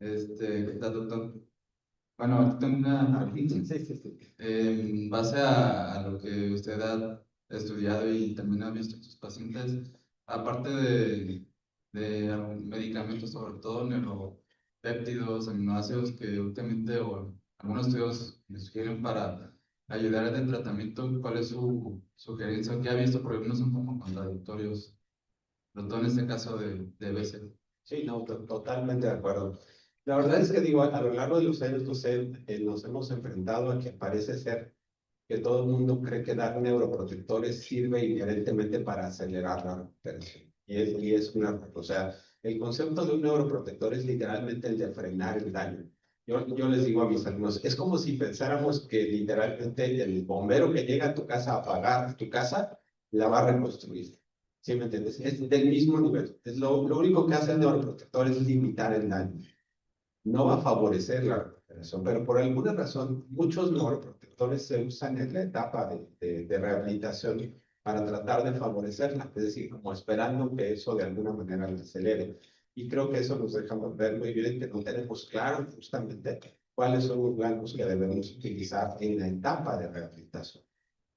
¿Qué tal, doctor? Bueno, ahorita tengo una pregunta. En base a lo que usted ha estudiado y también ha visto en sus pacientes, aparte de medicamentos, sobre todo neuropéptidos, aminoácidos, que últimamente o algunos estudios me sugieren para ayudar en el tratamiento, ¿cuál es su sugerencia? ¿Qué ha visto? Porque algunos son como contradictorios, sobre todo en este caso de BC.
Sí, no, totalmente de acuerdo. La verdad es que digo, a lo largo de los años nos hemos enfrentado a que parece ser que todo el mundo cree que dar neuroprotectores sirve inherentemente para acelerar la recuperación. Y es una, o sea, el concepto de un neuroprotector es literalmente el de frenar el daño. Yo les digo a mis alumnos, es como si pensáramos que literalmente el bombero que llega a tu casa a apagar tu casa, la va a reconstruir. ¿Sí me entiendes? Es del mismo nivel. Lo único que hace el neuroprotector es limitar el daño. No va a favorecer la recuperación, pero por alguna razón muchos neuroprotectores se usan en la etapa de rehabilitación para tratar de favorecerla, es decir, como esperando que eso de alguna manera la acelere. Y creo que eso nos deja ver muy bien que no tenemos claro justamente cuáles son los blancos que debemos utilizar en la etapa de rehabilitación.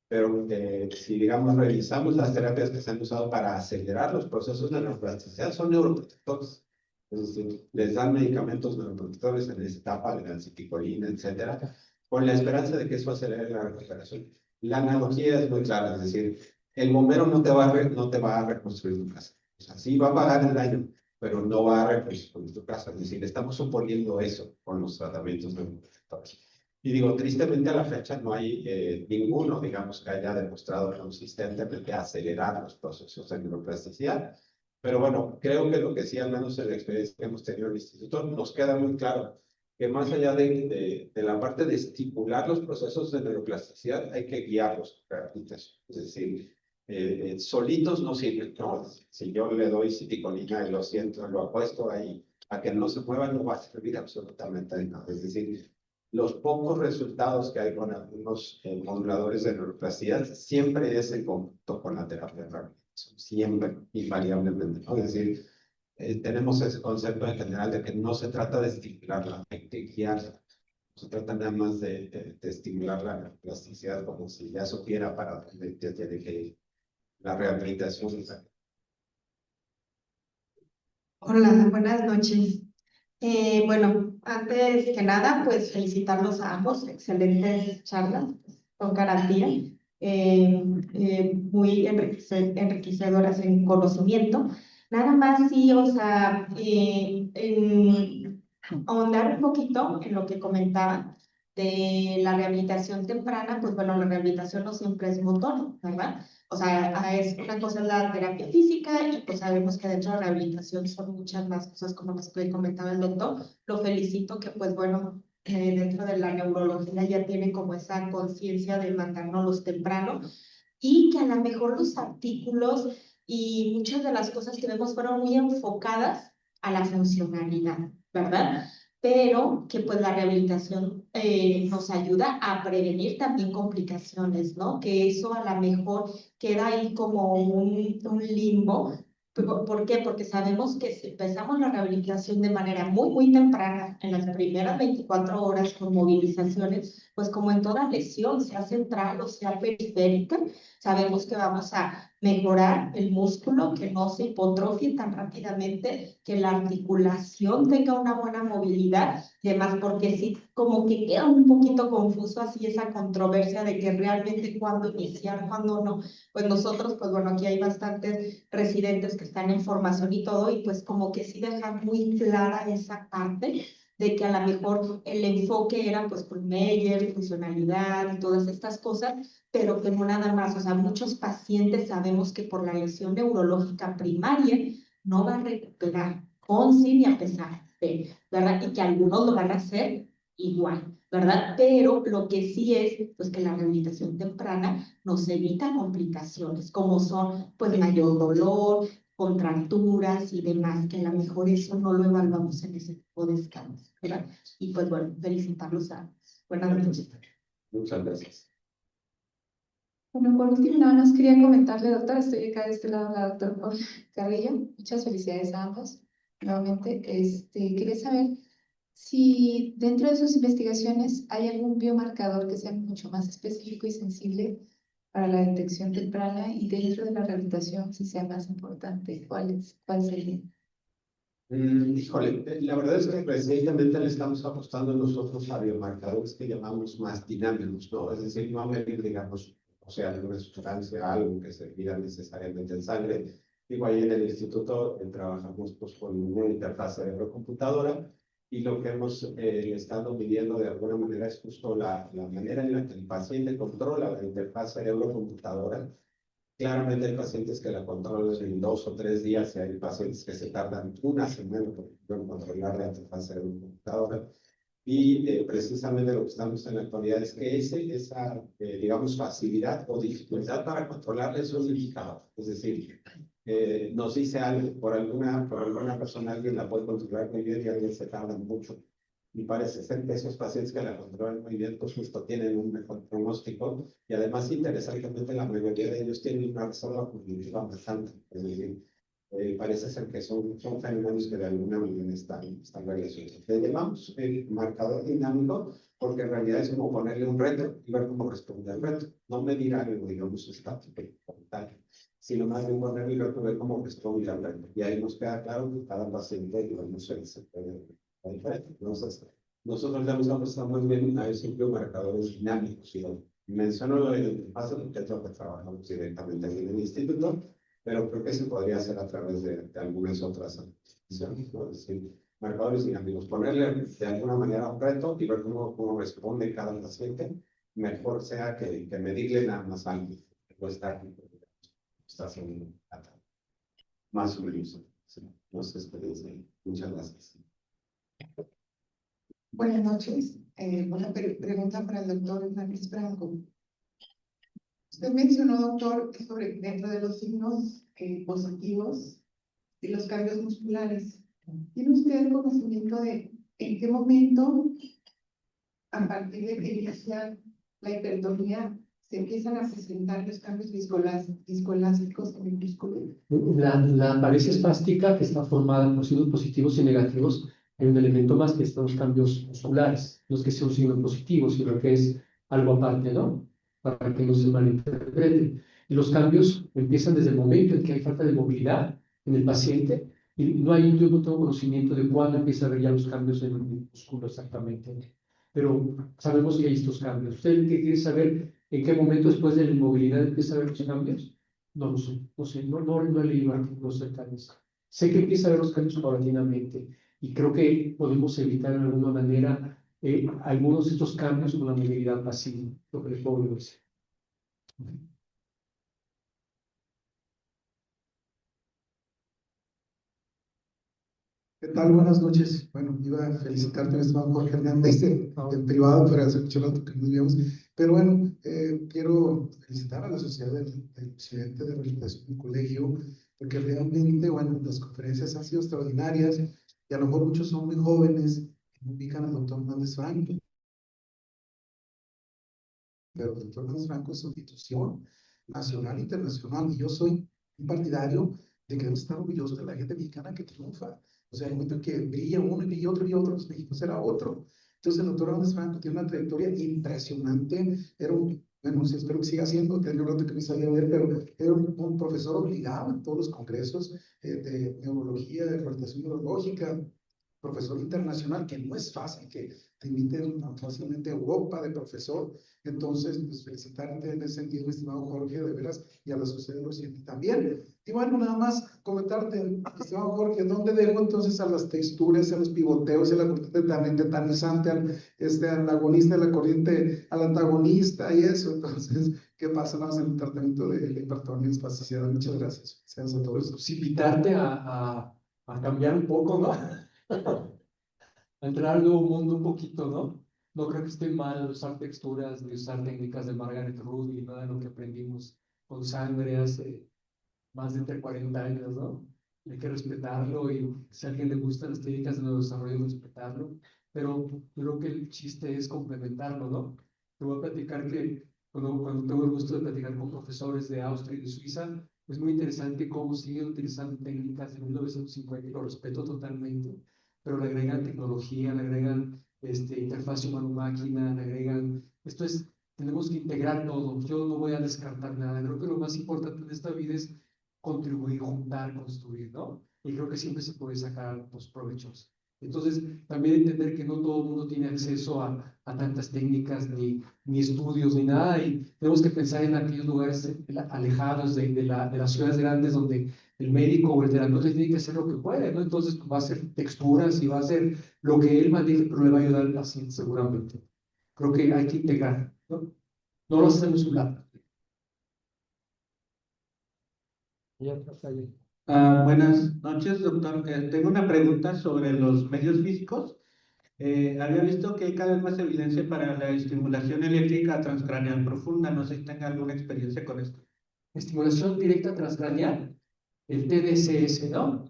Pero si, digamos, revisamos las terapias que se han usado para acelerar los procesos de neuroplasticidad, son neuroprotectores. Es decir, les dan medicamentos neuroprotectores en esta etapa, le dan citicolina, etcétera, con la esperanza de que eso acelere la recuperación. La analogía es muy clara, es decir, el bombero no te va a reconstruir tu casa. O sea, sí va a pagar el daño, pero no va a reconstruir tu casa. Es decir, estamos suponiendo eso con los tratamientos neuroprotectores. Y digo, tristemente a la fecha no hay ninguno, digamos, que haya demostrado consistentemente acelerar los procesos de neuroplasticidad. Pero bueno, creo que lo que sí, al menos en la experiencia que hemos tenido en el instituto, nos queda muy claro que más allá de la parte de estimular los procesos de neuroplasticidad, hay que guiarlos a la rehabilitación. Es decir, solitos no sirven. No, si yo le doy citicolina y lo siento, lo apuesto ahí a que no se mueva, no va a servir absolutamente de nada. Es decir, los pocos resultados que hay con algunos moduladores de neuroplasticidad siempre es en conjunto con la terapia de rehabilitación, siempre, invariablemente, ¿no? Es decir, tenemos ese concepto en general de que no se trata de estimular de guiarla, no se trata nada más de estimular la plasticidad como si ya supiera para dónde tiene que ir la rehabilitación.
Hola, buenas noches. Bueno, antes que nada, pues felicitarlos a ambos, excelentes charlas, con garantía, muy enriquecedoras en conocimiento. Nada más sí, o sea, ahondar un poquito en lo que comentaba de la rehabilitación temprana, pues bueno, la rehabilitación no siempre es motor, ¿verdad? O sea, es una cosa es la terapia física y pues sabemos que dentro de la rehabilitación son muchas más cosas como las que comentaba el doctor. Lo felicito que pues bueno, dentro de la neurología ya tiene como esa conciencia de mandárnoslos temprano y que a lo mejor los artículos y muchas de las cosas que vemos fueron muy enfocadas a la funcionalidad, ¿verdad? Pero que pues la rehabilitación nos ayuda a prevenir también complicaciones, ¿no? Que eso a lo mejor queda ahí como un limbo. ¿Por qué? Porque sabemos que si empezamos la rehabilitación de manera muy temprana, en las primeras 24 horas con movilizaciones, pues como en toda lesión, sea central o sea periférica, sabemos que vamos a mejorar el músculo, que no se hipotrofie tan rápidamente, que la articulación tenga una buena movilidad y demás, porque sí, como que queda un poquito confuso así esa controversia de que realmente cuándo iniciar, cuándo no. Pues nosotros, pues bueno, aquí hay bastantes residentes que están en formación y todo, y pues como que sí dejan muy clara esa parte de que a lo mejor el enfoque era pues con Meyer, funcionalidad y todas estas cosas, pero que no nada más, o sea, muchos pacientes sabemos que por la lesión neurológica primaria no va a recuperar con sí ni a pesar de, ¿verdad? Y que algunos lo van a hacer igual, ¿verdad? Pero lo que sí es, pues que la rehabilitación temprana nos evita complicaciones, como son, pues, mayor dolor, contracturas y demás, que a lo mejor eso no lo evaluamos en ese tipo de escalas, ¿verdad? Y pues bueno, felicitarlos a buenas noches.
Muchas gracias.
Bueno, por último, nada más quería comentarle, doctora, estoy acá de este lado, la doctora Paula Carrillo. Muchas felicidades a ambos. Nuevamente, quería saber si dentro de sus investigaciones hay algún biomarcador que sea mucho más específico y sensible para la detección temprana y dentro de la rehabilitación, si sea más importante, ¿cuál sería?
Híjole, la verdad es que recientemente le estamos apostando nosotros a biomarcadores que llamamos más dinámicos, ¿no? Es decir, no a medir, digamos, o sea, alguna sustancia, algo que se mida necesariamente en sangre. Digo, ahí en el instituto trabajamos pues, con una interfaz cerebro-computadora y lo que hemos estado midiendo de alguna manera es justo la manera en la que el paciente controla la interfaz cerebro-computadora. Claramente hay pacientes que la controlan en 2 o 3 días y hay pacientes que se tardan una semana en controlar la interfaz cerebro-computadora. Y precisamente lo que estamos en la actualidad es que esa, digamos, facilidad o dificultad para controlarla es un indicador. Es decir, nos dice algo, por alguna persona alguien la puede controlar muy bien y alguien se tarda mucho. Y parece ser que esos pacientes que la controlan muy bien, pues justo tienen un mejor pronóstico y además, interesantemente, la mayoría de ellos tienen una reserva cognitiva bastante. Es decir, parece ser que son fenómenos que de alguna manera están relacionados. Le llamamos el marcador dinámico porque en realidad es como ponerle un reto y ver cómo responde al reto. No medir algo, digamos, estático como tal, sino más bien ponerle el reto y ver cómo responde al reto. Y ahí nos queda claro que cada paciente, digamos, se puede diferente. Entonces, nosotros ya nos apostamos muy bien a esos biomarcadores dinámicos. Y menciono lo del interfaz porque es lo que trabajamos directamente en el instituto, pero creo que se podría hacer a través de algunas otras aplicaciones, ¿no? Es decir, marcadores dinámicos, ponerle de alguna manera un reto y ver cómo responde cada paciente, mejor sea que medirle nada más algo, o estar haciendo más o menos. Sí, no sé, muchas gracias.
Buenas noches. Una pregunta para el doctor Hernández Franco. Usted mencionó, doctor, que dentro de los signos positivos y los cambios musculares. ¿Tiene usted conocimiento de en qué momento, a partir de que inicia la hipertonía, se empiezan a presentar los cambios viscoelásticos en el músculo?
La pared espástica, que está formada por signos positivos y negativos, hay un elemento más que están los cambios musculares, no es que sea un signo positivo, sino que es algo aparte, ¿no? Para que no se malinterprete. Y los cambios empiezan desde el momento en que hay falta de movilidad en el paciente, y yo no tengo conocimiento de cuándo empieza a haber ya los cambios en el músculo exactamente, pero sabemos que hay estos cambios. ¿Usted qué quiere saber en qué momento después de la inmovilidad empieza a haber los cambios? No lo sé, no he leído artículos cercanos. Sé que empieza a haber los cambios paulatinamente y creo que podemos evitar de alguna manera algunos de estos cambios con la movilidad pasiva, lo que les puedo decir.
¿Qué tal? Buenas noches. Bueno, iba a felicitarte, mi estimado Jorge Hernández, en privado, pero hace mucho rato que nos vimos. Pero bueno, quiero felicitar a la Sociedad del Occidente de Rehabilitación del Colegio, porque realmente, bueno, las conferencias han sido extraordinarias y a lo mejor muchos son muy jóvenes que no ubican al doctor Hernández Franco. Pero el doctor Hernández Franco es una institución nacional e internacional y yo soy un partidario de que debemos estar orgullosos de la gente mexicana que triunfa. O sea, hay un momento en que brilla uno y brilla otro, los mexicanos será otro. Entonces, el doctor Hernández Franco tiene una trayectoria impresionante. Era bueno, sí, espero que siga siendo, tenía un rato que me sabía ver, pero era un profesor obligado en todos los congresos de neurología, de rehabilitación neurológica, profesor internacional, que no es fácil que te inviten tan fácilmente a Europa de profesor. Entonces, pues felicitarte en ese sentido, mi estimado Jorge, de veras, y a la Sociedad del Occidente también. Y bueno, nada más comentarte, estimado Jorge, ¿dónde dejo entonces a las texturas, a los pivoteos, a la corriente también tetanizante, al agonista, a la corriente, al antagonista y eso? Entonces, ¿qué pasa más en el tratamiento de la hipertonía y espasticidad? Muchas gracias. Gracias a todos.
Pues invitarte a cambiar un poco, ¿no? A entrar al nuevo mundo un poquito, ¿no? No creo que esté mal usar texturas, ni usar técnicas de Margaret Root, ni nada de lo que aprendimos con sangre hace más de entre 40 años, ¿no? Hay que respetarlo y si a alguien le gustan las técnicas de neurodesarrollo, respetarlo, pero creo que el chiste es complementarlo, ¿no? Te voy a platicar que cuando tengo el gusto de platicar con profesores de Austria y de Suiza, es muy interesante cómo siguen utilizando técnicas de 1950 y lo respeto totalmente, pero le agregan tecnología, le agregan interfaz humano-máquina, le agregan... Tenemos que integrar todo, yo no voy a descartar nada, creo que lo más importante de esta vida es contribuir, juntar, construir, ¿no? Y creo que siempre se puede sacar los provechos. Entonces, también entender que no todo el mundo tiene acceso a tantas técnicas, ni estudios, ni nada, y tenemos que pensar en aquellos lugares alejados de las ciudades grandes donde el médico o el terapeuta tiene que hacer lo que puede, ¿no? Entonces, va a hacer texturas y va a hacer lo que él maneje, pero le va a ayudar al paciente seguramente. Creo que hay que integrar, ¿no? No lo hacemos un lado.
Buenas noches, doctor. Tengo una pregunta sobre los medios físicos. Había visto que hay cada vez más evidencia para la estimulación eléctrica transcraneal profunda. No sé si tenga alguna experiencia con esto.
Estimulación directa transcraneal, el TDCS, ¿no?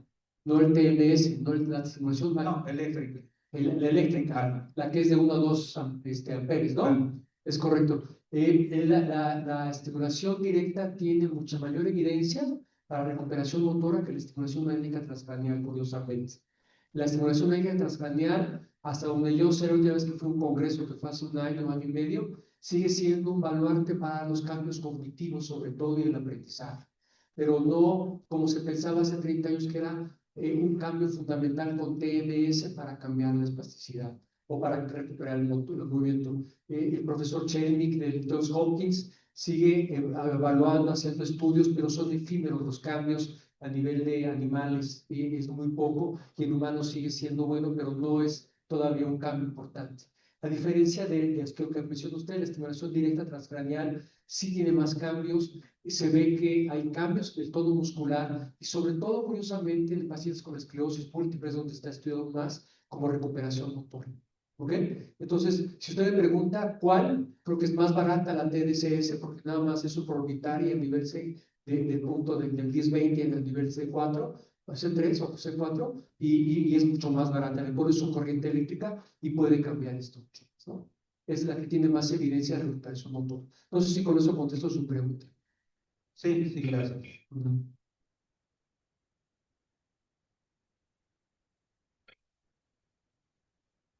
No el TMS, no la estimulación.
No, eléctrica.
La eléctrica, la que es de 1 a 2 amperes, ¿no? Es correcto. La estimulación directa tiene mucha mayor evidencia para recuperación motora que la estimulación magnética transcraneal, curiosamente. La estimulación magnética transcraneal, hasta donde yo sé, la última vez que fue un congreso que fue hace un año y medio, sigue siendo un baluarte para los cambios cognitivos, sobre todo, y el aprendizaje. Pero no como se pensaba hace 30 años, que era un cambio fundamental con TMS para cambiar la espasticidad o para recuperar el movimiento. El profesor Chelmick de Johns Hopkins sigue evaluando, haciendo estudios, pero son efímeros los cambios a nivel de animales, es muy poco, y en humanos sigue siendo bueno, pero no es todavía un cambio importante. A diferencia de lo que mencionó usted, la estimulación directa transcraneal sí tiene más cambios, se ve que hay cambios del tono muscular y sobre todo, curiosamente, en pacientes con esclerosis múltiple, donde está estudiado más como recuperación motora. ¿Ok? Entonces, si usted me pregunta cuál, Creo que es más barata la TDCS porque nada más es supraorbitaria en nivel 6 del punto del 10-20 en el nivel C4, o C3 o C4, y es mucho más barata. Le pone su corriente eléctrica y puede cambiar esto mucho más, ¿no? Es la que tiene más evidencia de recuperación motor. No sé si con eso contesto su pregunta.
Sí, sí, gracias.
Ujú.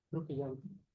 Creo que ya.